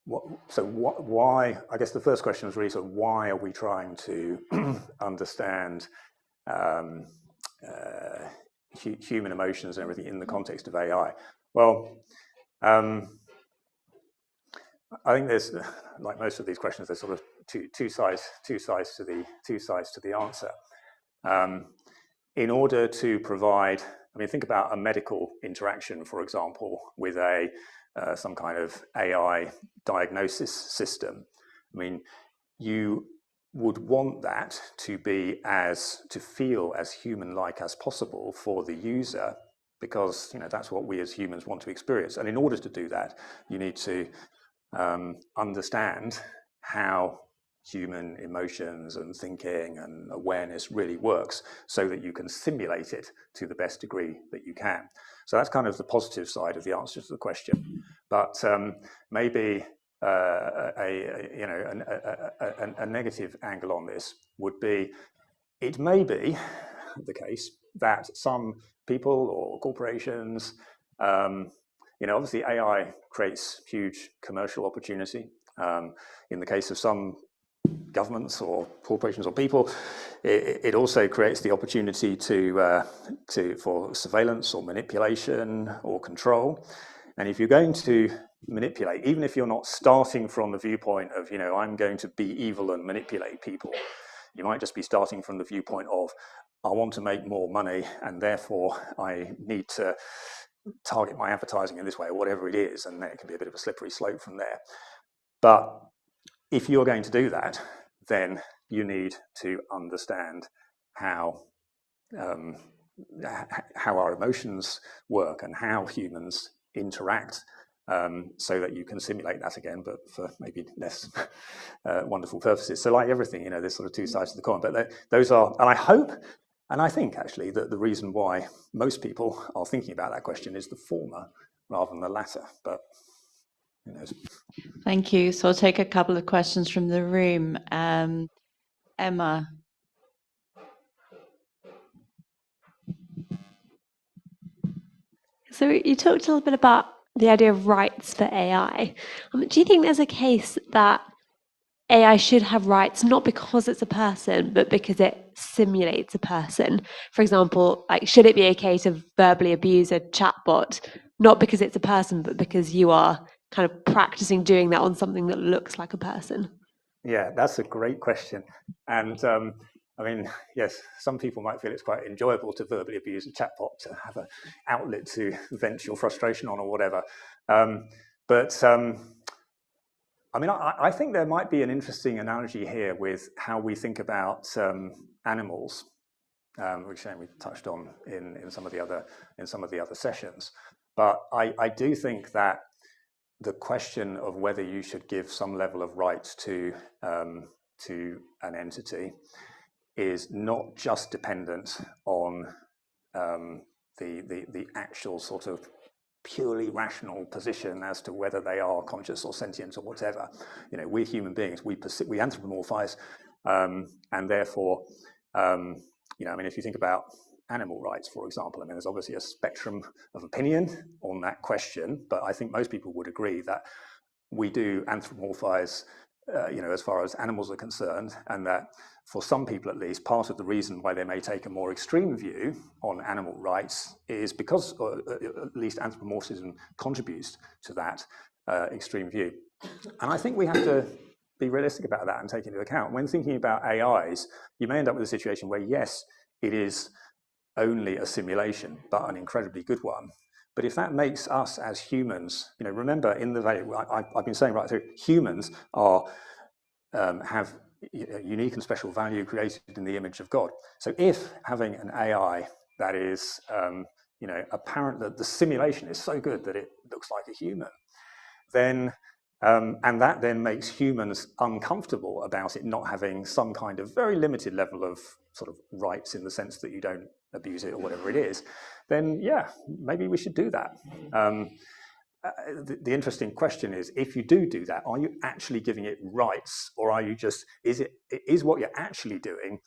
why? I guess the first question is really sort of why are we trying to understand human emotions and everything in the context of AI? Well, I think there's, like most of these questions, there's sort of two sides to the answer. In order to provide, I mean, think about a medical interaction, for example, with some kind of AI diagnosis system. I mean, you would want that to feel as human-like as possible for the user, because that's what we as humans want to experience. And in order to do that, you need to understand how human emotions and thinking and awareness really works, so that you can simulate it to the best degree that you can. So that's kind of the positive side of the answer to the question. But maybe a negative angle on this would be, it may be the case that some people or corporations, obviously AI creates huge commercial opportunity. In the case of some governments or corporations or people, it also creates the opportunity for surveillance or manipulation or control. And if you're going to manipulate, even if you're not starting from the viewpoint of, I'm going to be evil and manipulate people, you might just be starting from the viewpoint of, I want to make more money, and therefore I need to target my advertising in this way, or whatever it is, and then it can be a bit of a slippery slope from there. But if you're going to do that, then you need to understand how our emotions work and how humans interact, so that you can simulate that again, but for maybe less wonderful purposes. So like everything, there's sort of two sides to the coin. But those are, and I hope, and I think actually that the reason why most people are thinking about that question is the former rather than the latter. But who knows? Thank you. So I'll take a couple of questions from the room. Emma. So you talked a little bit about the idea of rights for AI. Do you think there's a case that AI should have rights, not because it's a person, but because it simulates a person? For example, like, should it be okay to verbally abuse a chatbot, not because it's a person, but because you are kind of practicing doing that on something that looks like a person? Yeah, that's a great question. And I mean, yes, some people might feel it's quite enjoyable to verbally abuse a chatbot, to have an outlet to vent your frustration on or whatever. But I mean, I think there might be an interesting analogy here with how we think about animals, which we touched on in some of the other sessions. But I do think that the question of whether you should give some level of rights to an entity is not just dependent on the actual sort of purely rational position as to whether they are conscious or sentient or whatever. We're human beings. We anthropomorphize, and therefore, I mean, if you think about animal rights, for example, I mean, there's obviously a spectrum of opinion on that question, but I think most people would agree that we do anthropomorphize, as far as animals are concerned, and that for some people at least, part of the reason why they may take a more extreme view on animal rights is because, at least anthropomorphism contributes to that extreme view. And I think we have to be realistic about that and take into account. When thinking about AIs, you may end up with a situation where, yes, it is only a simulation, but an incredibly good one. But if that makes us as humans, remember, in the way I've been saying right through, humans have unique and special value created in the image of God. So if having an AI that is, apparent that the simulation is so good that it looks like a human, then and that then makes humans uncomfortable about it not having some kind of very limited level of sort of rights, in the sense that you don't abuse it or whatever it is, then yeah, maybe we should do that. The interesting question is, if you do that, are you actually giving it rights, or are you just, is what you're actually doing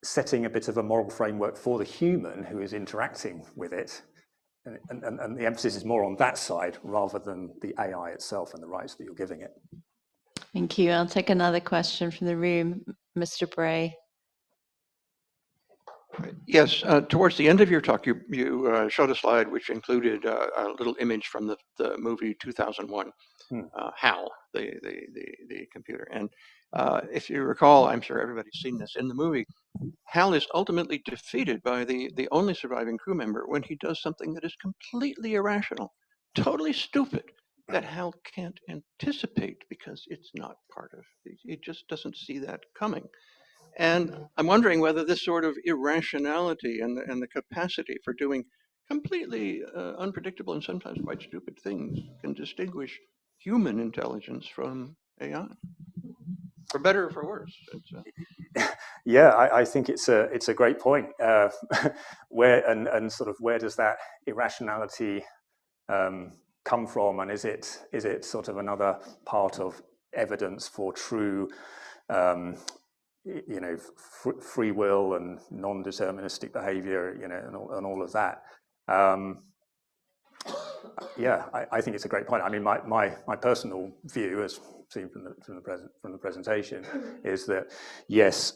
setting a bit of a moral framework for the human who is interacting with it? And the emphasis is more on that side rather than the AI itself and the rights that you're giving it. Thank you. I'll take another question from the room. Mr. Bray. Yes, towards the end of your talk, you showed a slide which included a little image from the movie 2001, HAL, the computer. And if you recall, I'm sure everybody's seen this, in the movie, HAL is ultimately defeated by the only surviving crew member when he does something that is completely irrational, totally stupid, that HAL can't anticipate because it's not part of it. It just doesn't see that coming. And I'm wondering whether this sort of irrationality and the capacity for doing completely unpredictable and sometimes quite stupid things can distinguish human intelligence from AI, for better or for worse. Yeah, I think it's a great point. Where sort of where does that irrationality come from, and is it sort of another part of evidence for true free will and non-deterministic behavior, and all of that? Yeah, I think it's a great point. I mean, my personal view, as seen from the presentation, is that yes,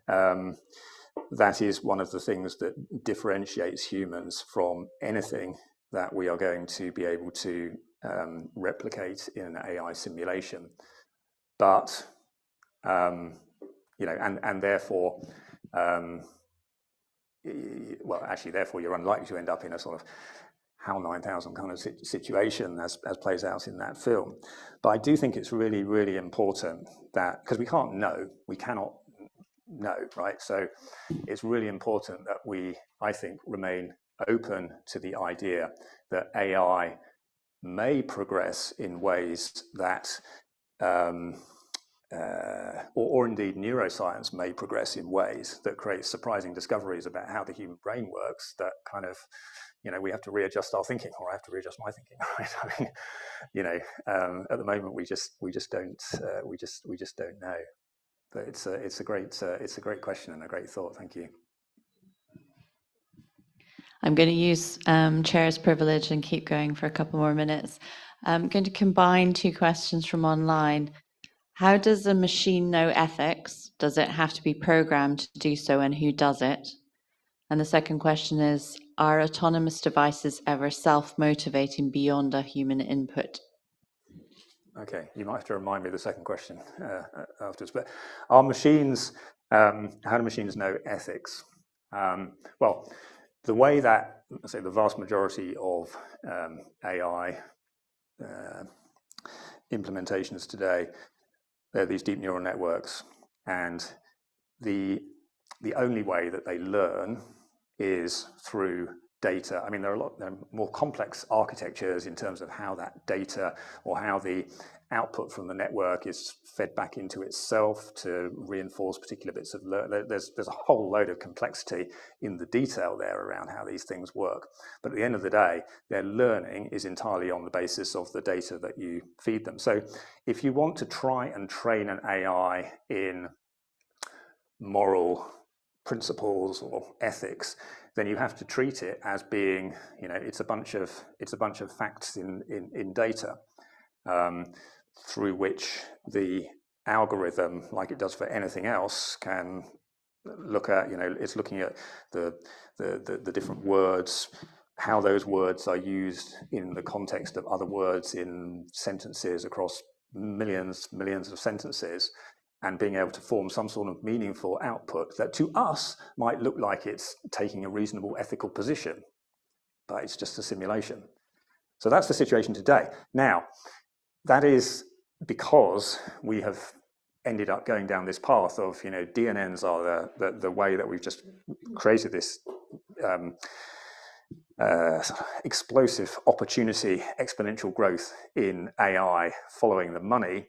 that is one of the things that differentiates humans from anything that we are going to be able to replicate in an AI simulation. But and therefore, therefore you're unlikely to end up in a sort of HAL 9000 kind of situation as plays out in that film. But I do think it's really, really important that, because we cannot know, right? So it's really important that we, I think, remain open to the idea that AI may progress in ways that or indeed neuroscience may progress in ways that create surprising discoveries about how the human brain works, that kind of, we have to readjust our thinking, or I have to readjust my thinking, right? I mean, at the moment we just don't know. But it's a great question and a great thought. Thank you. I'm going to use chair's privilege and keep going for a couple more minutes. I'm going to combine two questions from online. How does a machine know ethics? Does it have to be programmed to do so, and who does it? And the second question is, are autonomous devices ever self-motivating beyond a human input? Okay, you might have to remind me of the second question afterwards. But are machines, how do machines know ethics? Well, the way that, let's say, the vast majority of AI implementations today, they're these deep neural networks, and the only way that they learn is through data. I mean, there are more complex architectures in terms of how that data, or how the output from the network is fed back into itself to reinforce particular bits of learning. There's a whole load of complexity in the detail there around how these things work. But at the end of the day, their learning is entirely on the basis of the data that you feed them. So if you want to try and train an AI in moral principles or ethics, then you have to treat it as being, it's a bunch of facts in data, through which the algorithm, like it does for anything else, can look at, it's looking at the different words, how those words are used in the context of other words in sentences across millions of sentences, and being able to form some sort of meaningful output that to us might look like it's taking a reasonable ethical position, but it's just a simulation. So that's the situation today. Now, that is because we have ended up going down this path of, DNNs are the way that we've just created this explosive opportunity, exponential growth in AI following the money.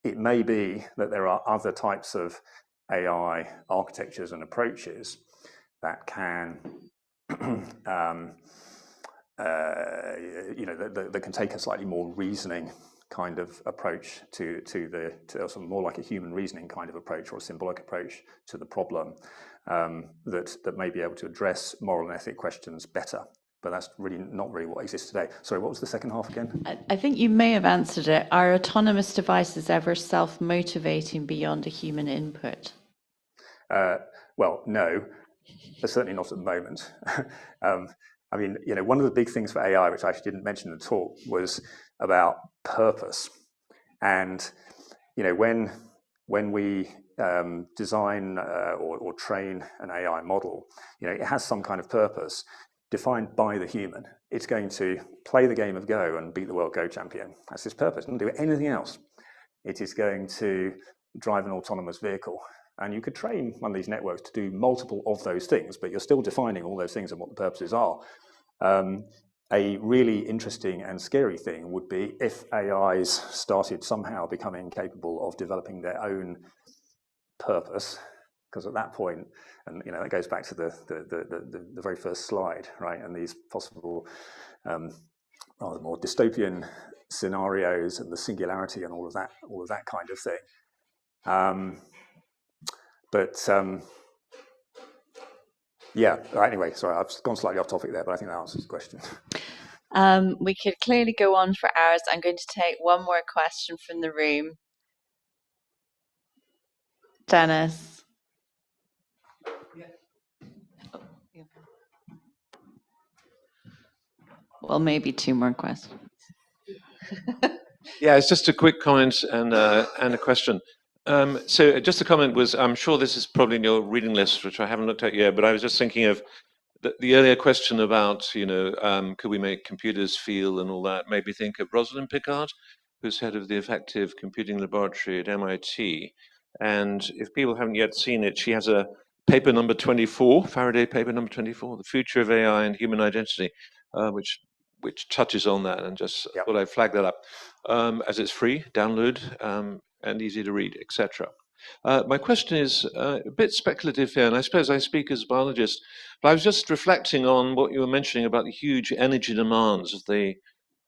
It may be that there are other types of AI architectures and approaches that can, that can take a slightly more reasoning kind of approach to more like a human reasoning kind of approach, or a symbolic approach to the problem, that may be able to address moral and ethic questions better. But that's really not really what exists today. Sorry, what was the second half again? I think you may have answered it. Are autonomous devices ever self-motivating beyond a human input? Well, no, but certainly not at the moment. I mean, one of the big things for AI, which I actually didn't mention in the talk, was about purpose. And when we design or train an AI model, it has some kind of purpose defined by the human. It's going to play the game of Go and beat the world Go champion. That's its purpose. It doesn't do anything else. It is going to drive an autonomous vehicle. And you could train one of these networks to do multiple of those things, but you're still defining all those things and what the purposes are. A really interesting and scary thing would be if AIs started somehow becoming capable of developing their own purpose, because at that point, and that goes back to the very first slide, right? And these possible rather more dystopian scenarios and the singularity and all of that kind of thing. Yeah. Anyway, sorry, I've gone slightly off topic there, but I think that answers the question. We could clearly go on for hours. I'm going to take one more question from the room. Dennis. Well, maybe two more questions. Yeah, it's just a quick comment and a question. So just a comment was, I'm sure this is probably in your reading list, which I haven't looked at yet, but I was just thinking of the earlier question about, could we make computers feel and all that, made me think of Rosalind Picard, who's head of the Effective Computing Laboratory at MIT. And if people haven't yet seen it, she has a paper number 24, Faraday paper number 24, The Future of AI and Human Identity, which touches on that, and just thought I'd flag that up, as it's free, download, and easy to read, etc. My question is a bit speculative here, and I suppose I speak as a biologist, but I was just reflecting on what you were mentioning about the huge energy demands of the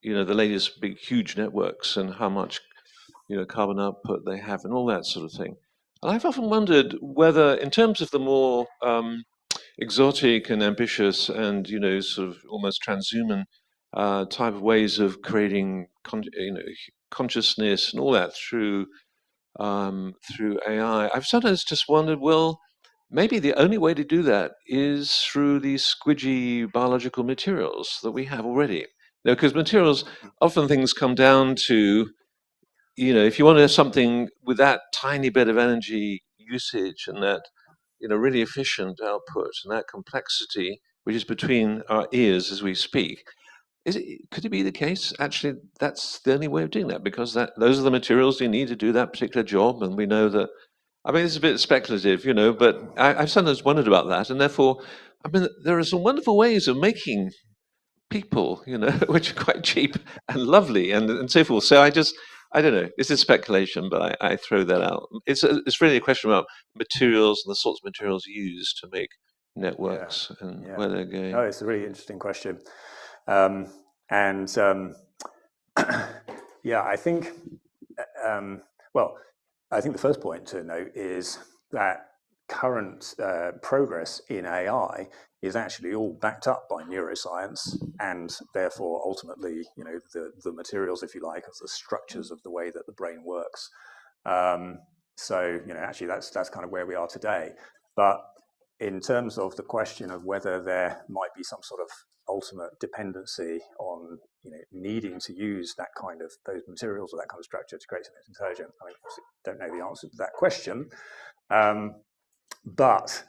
latest big, huge networks, and how much, carbon output they have and all that sort of thing. And I've often wondered whether, in terms of the more exotic and ambitious and, sort of almost transhuman type of ways of creating consciousness and all that through AI, I've sometimes just wondered, well, maybe the only way to do that is through these squidgy biological materials that we have already. Because materials, often things come down to, if you want to have something with that tiny bit of energy usage and that, really efficient output and that complexity, which is between our ears as we speak, could it be the case, actually, that's the only way of doing that, because those are the materials you need to do that particular job, and we know that, I mean, it's a bit speculative, but I've sometimes wondered about that, and therefore, I mean, there are some wonderful ways of making people, which are quite cheap and lovely and so forth. So I don't know, this is speculation, but I throw that out. It's really a question about materials and the sorts of materials used to make networks and where they're going. Oh, it's a really interesting question. I think, I think the first point to note is that current progress in AI is actually all backed up by neuroscience, and therefore ultimately, the materials, if you like, of the structures of the way that the brain works. Actually that's kind of where we are today. But in terms of the question of whether there might be some sort of ultimate dependency on, needing to use that kind of those materials or that kind of structure to create something intelligent, I mean, obviously don't know the answer to that question, but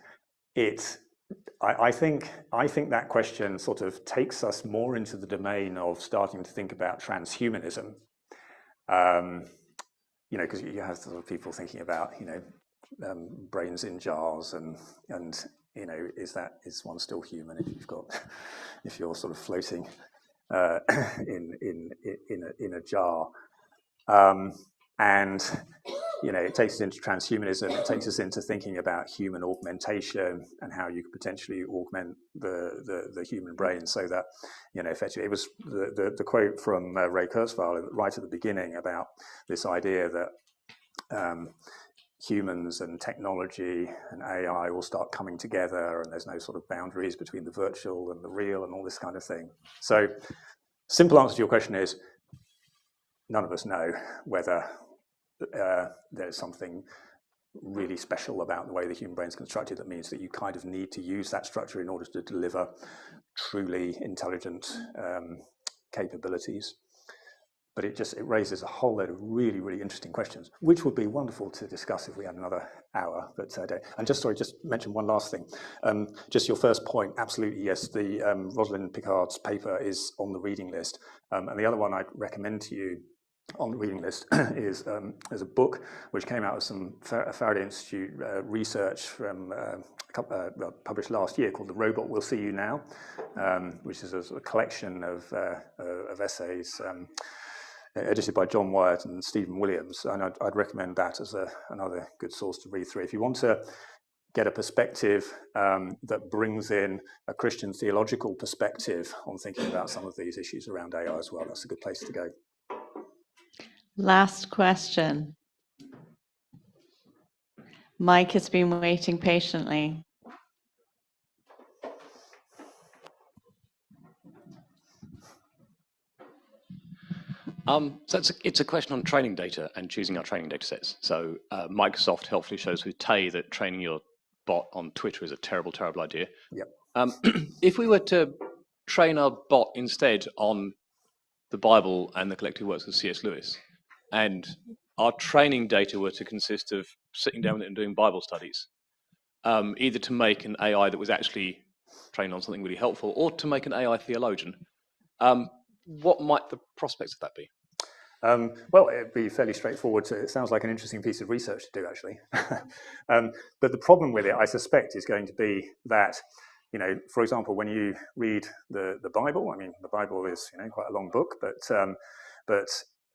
I think that question sort of takes us more into the domain of starting to think about transhumanism. Because you have sort of people thinking about, brains in jars and is one still human if you're sort of floating in a jar, And it takes us into transhumanism. It takes us into thinking about human augmentation and how you could potentially augment the human brain, so that effectively, it was the quote from Ray Kurzweil right at the beginning about this idea that humans and technology and AI will start coming together, and there's no sort of boundaries between the virtual and the real and all this kind of thing. So, simple answer to your question is, none of us know whether there's something really special about the way the human brain is constructed that means that you kind of need to use that structure in order to deliver truly intelligent capabilities. But it raises a whole load of really, really interesting questions, which would be wonderful to discuss if we had another hour. But and just mention one last thing. Just your first point, absolutely yes. The Rosalind Picard's paper is on the reading list, and the other one I'd recommend to you on the reading list is there's a book which came out of some Faraday Institute research from published last year, called "The Robot Will See You Now," which is a collection of essays. Edited by John Wyatt and Stephen Williams, and I'd recommend that as another good source to read through. If you want to get a perspective that brings in a Christian theological perspective on thinking about some of these issues around AI as well, that's a good place to go. Last question. Mike has been waiting patiently. So it's a question on training data and choosing our training data sets. So Microsoft helpfully shows with Tay that training your bot on Twitter is a terrible, terrible idea. Yep. If we were to train our bot instead on the Bible and the collected works of C.S. Lewis, and our training data were to consist of sitting down with it and doing Bible studies, either to make an AI that was actually trained on something really helpful, or to make an AI theologian, what might the prospects of that be? Well, it'd be fairly straightforward. It sounds like an interesting piece of research to do, actually. But the problem with it, I suspect, is going to be that, for example, when you read the Bible, I mean, the Bible is quite a long book, but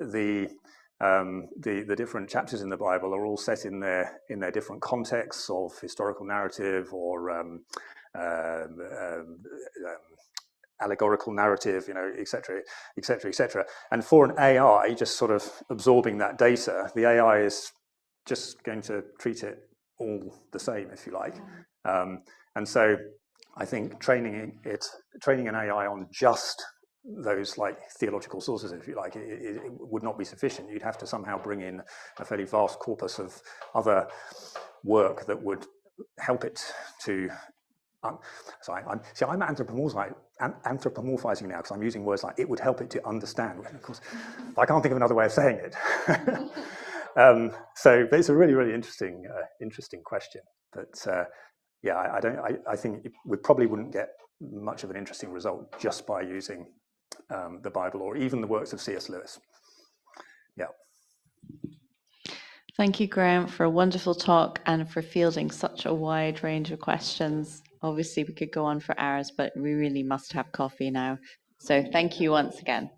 the different chapters in the Bible are all set in their different contexts of historical narrative or allegorical narrative, et cetera, et cetera, et cetera. And for an AI just sort of absorbing that data, the AI is just going to treat it all the same, if you like. And so I think training an AI on just those theological sources, if you like, it would not be sufficient. You'd have to somehow bring in a fairly vast corpus of other work that would help it to. I'm anthropomorphizing now because I'm using words like "it would help it to understand." Of course, I can't think of another way of saying it. But it's a really, really interesting question. But I think we probably wouldn't get much of an interesting result just by using the Bible or even the works of C.S. Lewis. Yeah. Thank you, Graham, for a wonderful talk and for fielding such a wide range of questions. Obviously, we could go on for hours, but we really must have coffee now. So thank you once again.